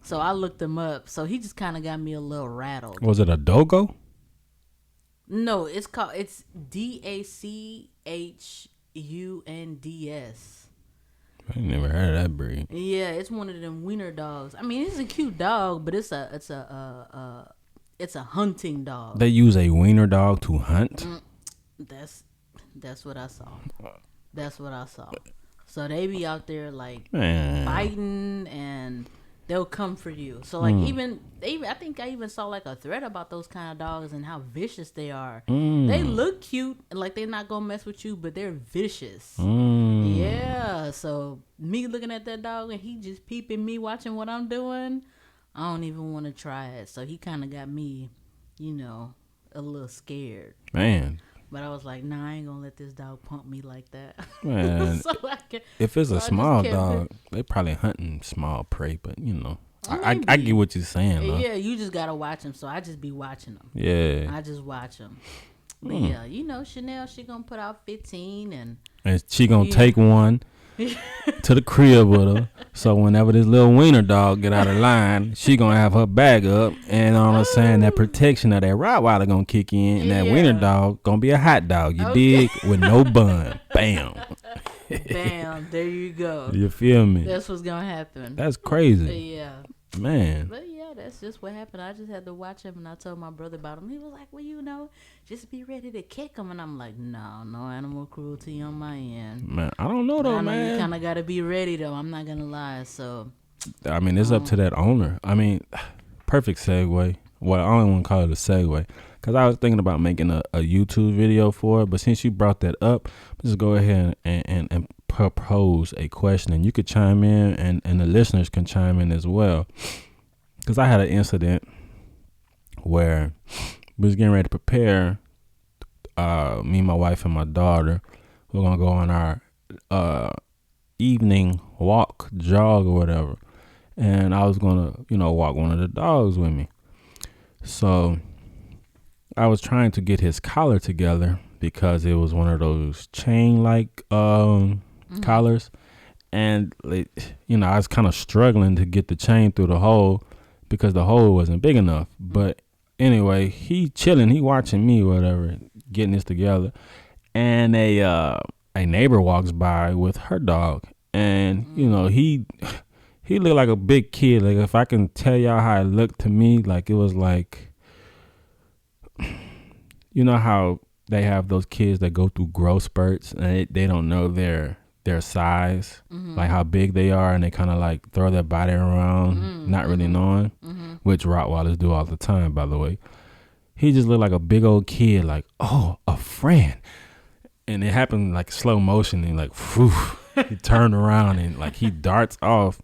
S1: So I looked him up. So he just kind of got me a little rattled.
S2: Was it a dogo?
S1: No, it's Dachshunds.
S2: I ain't never heard of that breed.
S1: Yeah, it's one of them wiener dogs. I mean, it's a cute dog, but it's a hunting dog.
S2: They use a wiener dog to hunt?
S1: That's what I saw. That's what I saw. So they be out there like fighting, and they'll come for you. So like even I think I even saw like a thread about those kind of dogs and how vicious they are. They look cute and like they're not gonna mess with you, but they're vicious. Yeah. So me looking at that dog and he just peeping me, watching what I'm doing, I don't even want to try it. So he kind of got me, a little scared.
S2: Man.
S1: But I was like, nah, I ain't gonna let this dog pump me like that.
S2: Man, if it's a small dog, they probably hunting small prey. But I get what you're saying. Though.
S1: Yeah, you just gotta watch him. So I just be watching them.
S2: Yeah,
S1: I just watch them. But yeah, Chanel, she gonna put out 15, and
S2: she gonna take one to the crib with her. So whenever this little wiener dog get out of line, she gonna have her bag up, and all I'm saying, that protection of that Rottweiler gonna kick in, and that wiener dog gonna be a hot dog. You dig? With no bun. Bam.
S1: Bam. There you go.
S2: You feel me?
S1: That's what's gonna happen.
S2: That's crazy.
S1: Yeah.
S2: Man.
S1: But yeah, that's just what happened. I just had to watch him, and I told my brother about him. He was like, well, just be ready to kick him. And I'm like, no animal cruelty on my end.
S2: Man, I don't know though, man.
S1: You kind of got to be ready though. I'm not gonna lie. So,
S2: I mean, it's up to that owner. I mean, perfect segue. Well, I don't want to call it a segue, because I was thinking about making a YouTube video for it. But since you brought that up, just go ahead and propose a question, and you could chime in, and the listeners can chime in as well. Because I had an incident where we was getting ready to prepare. Me, my wife, and my daughter, we're gonna go on our evening walk, jog, or whatever. And I was gonna, walk one of the dogs with me. So I was trying to get his collar together because it was one of those chain-like collars, and I was kind of struggling to get the chain through the hole because the hole wasn't big enough. But anyway, he chilling, he watching me, whatever, getting this together, and a neighbor walks by with her dog, and he looked like a big kid. Like, if I can tell y'all how it looked to me, like, it was like, you know how they have those kids that go through growth spurts and they don't know their size, like how big they are, and they kind of like throw their body around, not really knowing, which Rottweilers do all the time, by the way. He just looked like a big old kid, like, oh, a friend. And it happened like slow motion, and like, whew, he turned around and like he darts off.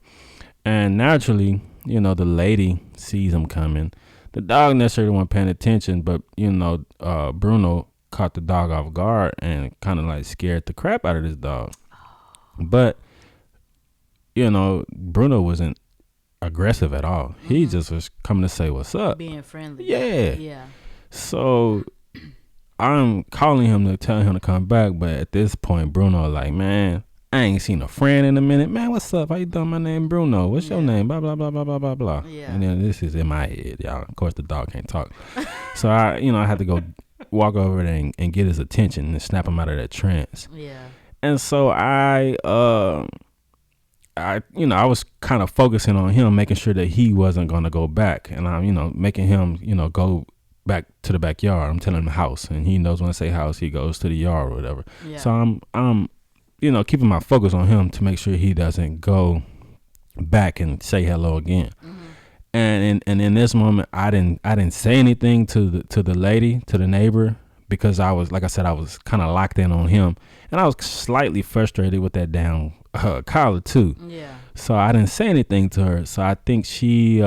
S2: And naturally, the lady sees him coming. The dog necessarily wasn't paying attention, but, Bruno caught the dog off guard and kind of like scared the crap out of this dog. But, Bruno wasn't aggressive at all. He just was coming to say what's up.
S1: Being friendly.
S2: Yeah.
S1: Yeah.
S2: So I'm calling him to tell him to come back. But at this point, Bruno like, man, I ain't seen a friend in a minute. Man, what's up? How you doing? My name Bruno. What's your name? Blah, blah, blah, blah, blah, blah, blah.
S1: Yeah.
S2: And then this is in my head, y'all. Of course, the dog can't talk. So I had to go walk over there and get his attention and snap him out of that trance.
S1: Yeah.
S2: And so I was kind of focusing on him, making sure that he wasn't going to go back. And I'm, making him, go back to the backyard. I'm telling him house. And he knows when I say house, he goes to the yard or whatever. Yeah. So I'm keeping my focus on him to make sure he doesn't go back and say hello again. And in this moment, I didn't say anything to the lady, to the neighbor, because I was, like I said, I was kind of locked in on him, and I was slightly frustrated with that damn collar too.
S1: Yeah.
S2: So I didn't say anything to her. So I think she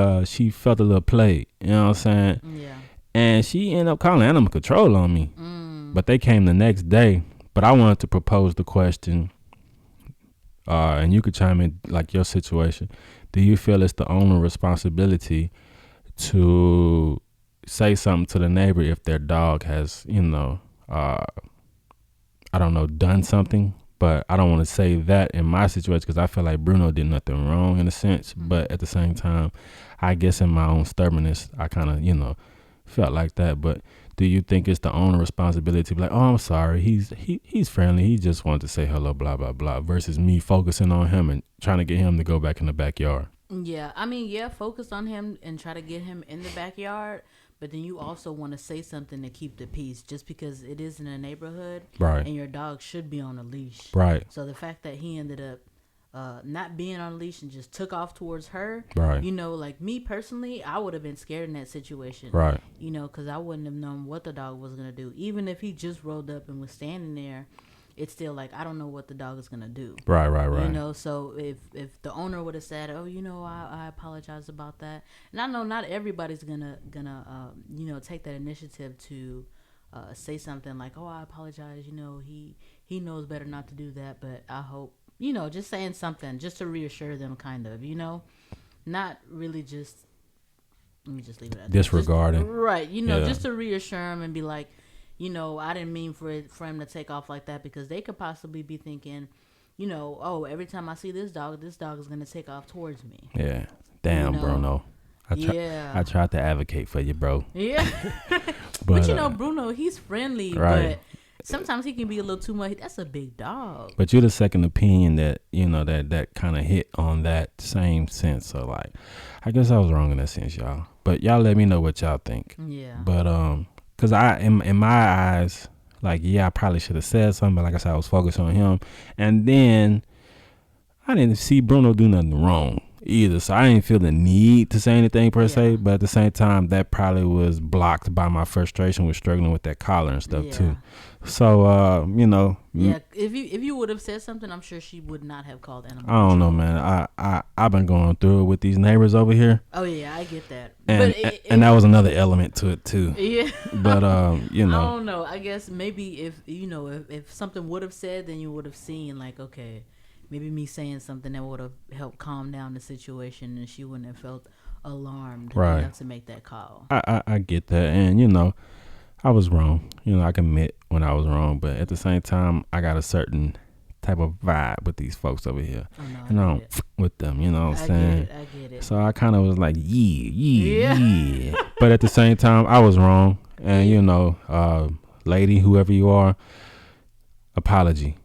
S2: felt a little played. You know what I'm saying?
S1: Yeah.
S2: And she ended up calling animal control on me. But they came the next day. But I wanted to propose the question, and you could chime in like your situation. Do you feel it's the owner's responsibility to say something to the neighbor if their dog has, done something? But I don't want to say that in my situation, because I feel like Bruno did nothing wrong in a sense. But at the same time, I guess in my own stubbornness, I kind of, felt like that. But do you think it's the owner's responsibility to be like, oh, I'm sorry, he's friendly, he just wanted to say hello, blah, blah, blah, versus me focusing on him and trying to get him to go back in the backyard?
S1: Yeah, I mean, focus on him and try to get him in the backyard, but then you also want to say something to keep the peace, just because it is in a neighborhood,
S2: right? And
S1: your dog should be on a leash,
S2: right? So
S1: the fact that he ended up not being on a leash and just took off towards her,
S2: right?
S1: Like me personally, I would have been scared in that situation,
S2: right?
S1: Because I wouldn't have known what the dog was gonna do. Even if he just rolled up and was standing there, it's still like, I don't know what the dog is gonna do.
S2: Right.
S1: So if the owner would have said, oh, I apologize about that, and I know not everybody's gonna take that initiative to say something like, oh, I apologize, he knows better not to do that, but I hope, just saying something just to reassure them, kind of, not really just, let me just leave it at
S2: disregarding.
S1: Just, right. Just to reassure them and be like, I didn't mean for him to take off like that, because they could possibly be thinking, oh, every time I see this dog is going to take off towards me.
S2: Yeah. Damn, Bruno. I tried to advocate for you, bro.
S1: Yeah. but Bruno, he's friendly,
S2: right.
S1: sometimes he can be a little too much. That's a big dog.
S2: But you're the second opinion that, that kind of hit on that same sense. So, like, I guess I was wrong in that sense, y'all. But y'all let me know what y'all think.
S1: Yeah.
S2: But, because in my eyes, like, yeah, I probably should have said something. But like I said, I was focused on him. And then I didn't see Bruno do nothing wrong either. So I didn't feel the need to say anything per se. But at the same time, that probably was blocked by my frustration with struggling with that collar and stuff too. So,
S1: Yeah, if you would have said something, I'm sure she would not have called animal
S2: I don't
S1: control.
S2: know, man. I've been going through it with these neighbors over here.
S1: Oh yeah, I get that.
S2: And that was another element to it too.
S1: Yeah.
S2: But
S1: I don't know. I guess maybe if something would have said, then you would have seen like, okay, maybe me saying something that would have helped calm down the situation, and she wouldn't have felt alarmed enough to make that call.
S2: I get that, and I was wrong. I can admit when I was wrong, but at the same time, I got a certain type of vibe with these folks over here.
S1: I
S2: don't with them, what I'm saying?
S1: I get it.
S2: So I kind of was like, yeah. But at the same time, I was wrong. And, lady, whoever you are, apology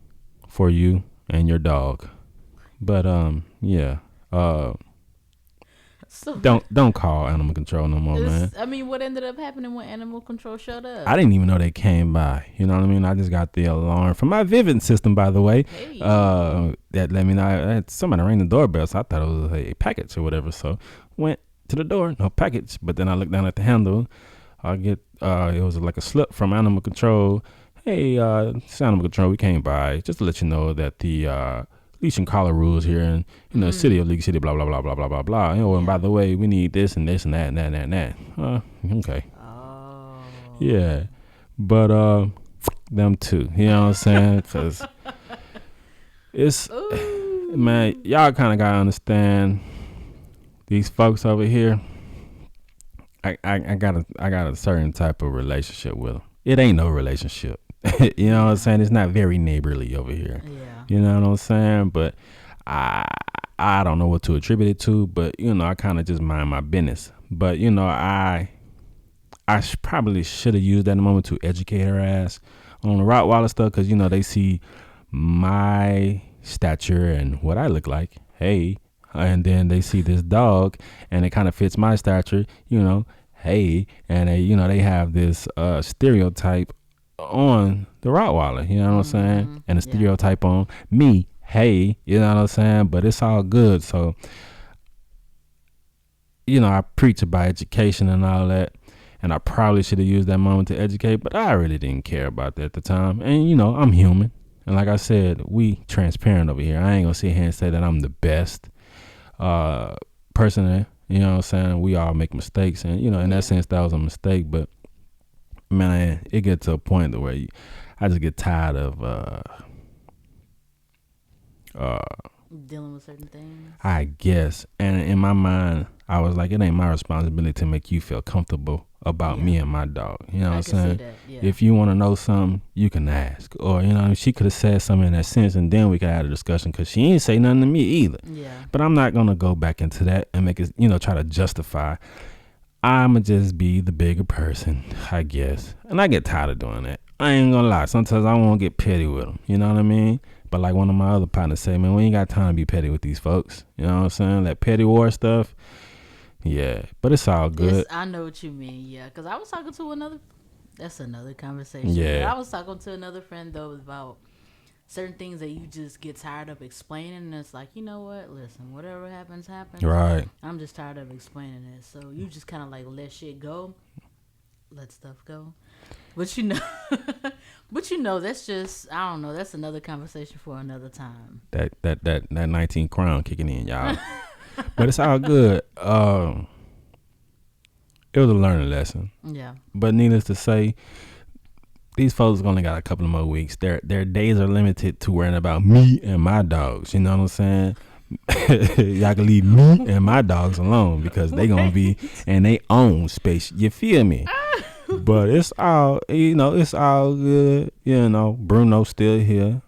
S2: for you and your dog. But, so don't call animal control no more, man.
S1: I mean, what ended up happening when animal control showed up?
S2: I didn't even know they came by. You know what I mean? I just got the alarm from my Vivint system, by the way.
S1: Hey.
S2: That let me know somebody rang the doorbell, so I thought it was a package or whatever. So went to the door, no package. But then I looked down at the handle. I get it was like a slip from animal control. Hey, it's animal control. We came by just to let you know that the leash and collar rules here in the city of League City, blah blah blah blah blah blah blah. And by the way, we need this and this and that and that and that. Okay.
S1: Oh.
S2: Yeah, but them too. You know what I'm saying? Because it's man, y'all kind of gotta understand these folks over here. I got a certain type of relationship with them. It ain't no relationship. You know what I'm saying? It's not very neighborly over here.
S1: Yeah.
S2: You know what I'm saying? But I don't know what to attribute it to, but I kind of just mind my business. But I probably should have used that moment to educate her ass on the Rottweiler stuff, because they see my stature and what I look like. Hey, and then they see this dog and it kind of fits my stature. Hey, and they have this stereotype on the Rottweiler, you know what I'm saying? And a stereotype on me, hey, you know what I'm saying? But it's all good. So, I preach about education and all that, and I probably should have used that moment to educate, but I really didn't care about that at the time. And, I'm human. And like I said, we transparent over here. I ain't gonna sit here and say that I'm the best person, you know what I'm saying? We all make mistakes, and, in that sense, that was a mistake, but man, it gets to a point where I just get tired of
S1: dealing with certain things,
S2: I guess. And in my mind, I was like, it ain't my responsibility to make you feel comfortable about me and my dog. You know what I'm saying? If you want to know something, you can ask. Or, she could have said something in that sense, and then we could have a discussion, because she ain't say nothing to me either.
S1: Yeah.
S2: But I'm not going to go back into that and make it, try to justify. I'ma just be the bigger person, I guess. And I get tired of doing that. I ain't gonna lie. Sometimes I won't get petty with them. You know what I mean? But like one of my other partners say, man, we ain't got time to be petty with these folks. You know what I'm saying? That petty war stuff. Yeah. But it's all good.
S1: I know what you mean. Yeah. Because I was talking to that's another conversation.
S2: Yeah.
S1: But I was talking to another friend, though, about certain things that you just get tired of explaining, and it's like, you know what, listen, whatever happens.
S2: Right.
S1: I'm just tired of explaining it, so you just kind of like let shit go, let stuff go. But that's just, I don't know, that's another conversation for another time.
S2: That 19 crown kicking in, y'all. But it's all good. It was a learning lesson.
S1: Yeah. But
S2: needless to say, these folks only got a couple of more weeks. Their days are limited to worrying about me and my dogs. You know what I'm saying? Y'all can leave me and my dogs alone, because they gonna be in their own space. You feel me? But it's all, it's all good. Bruno's still here.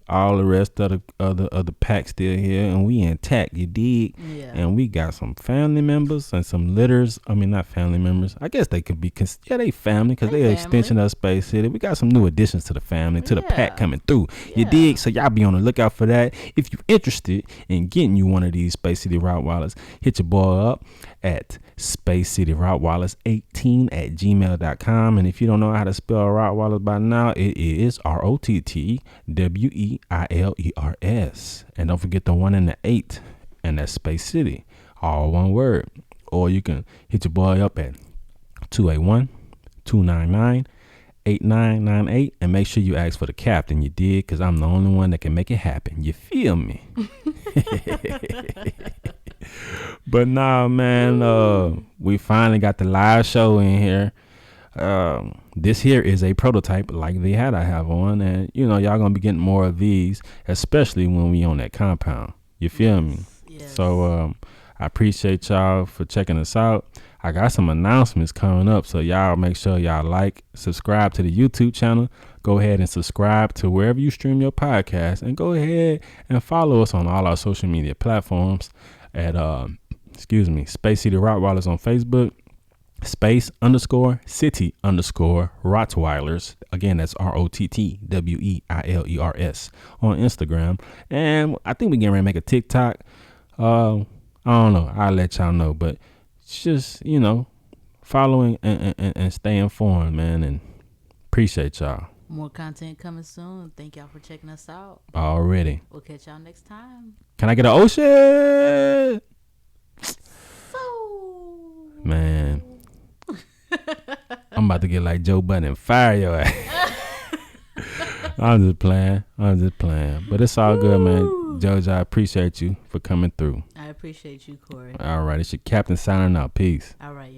S2: all the rest of the pack still here, and we intact. You dig?
S1: Yeah.
S2: And we got some family members and some litters. I mean, not family members. I guess they could be. They family because they an extension of Space City. We got some new additions to the family, to the pack coming through. You dig? So y'all be on the lookout for that. If you're interested in getting you one of these Space City Rottweilers, hit your boy up at Space City Rottweilers 18@gmail.com. And if you don't know how to spell Rottweilers by now, it is ROTTWEILERS. And don't forget the 1 and the 8, and that's Space City, all one word. Or you can hit your boy up at 281-299-8998, and make sure you ask for the captain. You did, because I'm the only one that can make it happen. You feel me? But nah, man, we finally got the live show in here. This here is a prototype like the hat I have on, and y'all gonna be getting more of these, especially when we on that compound. You feel me?
S1: Yes.
S2: So I appreciate y'all for checking us out. I got some announcements coming up, so y'all make sure y'all subscribe to the YouTube channel. Go ahead and subscribe to wherever you stream your podcast, and go ahead and follow us on all our social media platforms at Space City Rottweilers on Facebook, Space_City_Rottweilers. Again, that's ROTTWEILERS on Instagram. And I think we're getting ready to make a TikTok. I don't know. I'll let y'all know. But just, following and stay informed, man. And appreciate y'all.
S1: More content coming soon. Thank y'all for checking us out.
S2: Already.
S1: We'll catch y'all next time.
S2: Can I get an oh shit? Man. I'm about to get like Joe Budden and fire your ass. I'm just playing. But it's all good, man. George, I appreciate you for coming through.
S1: I appreciate you, Corey.
S2: All right. It's your captain signing out. Peace.
S1: All right.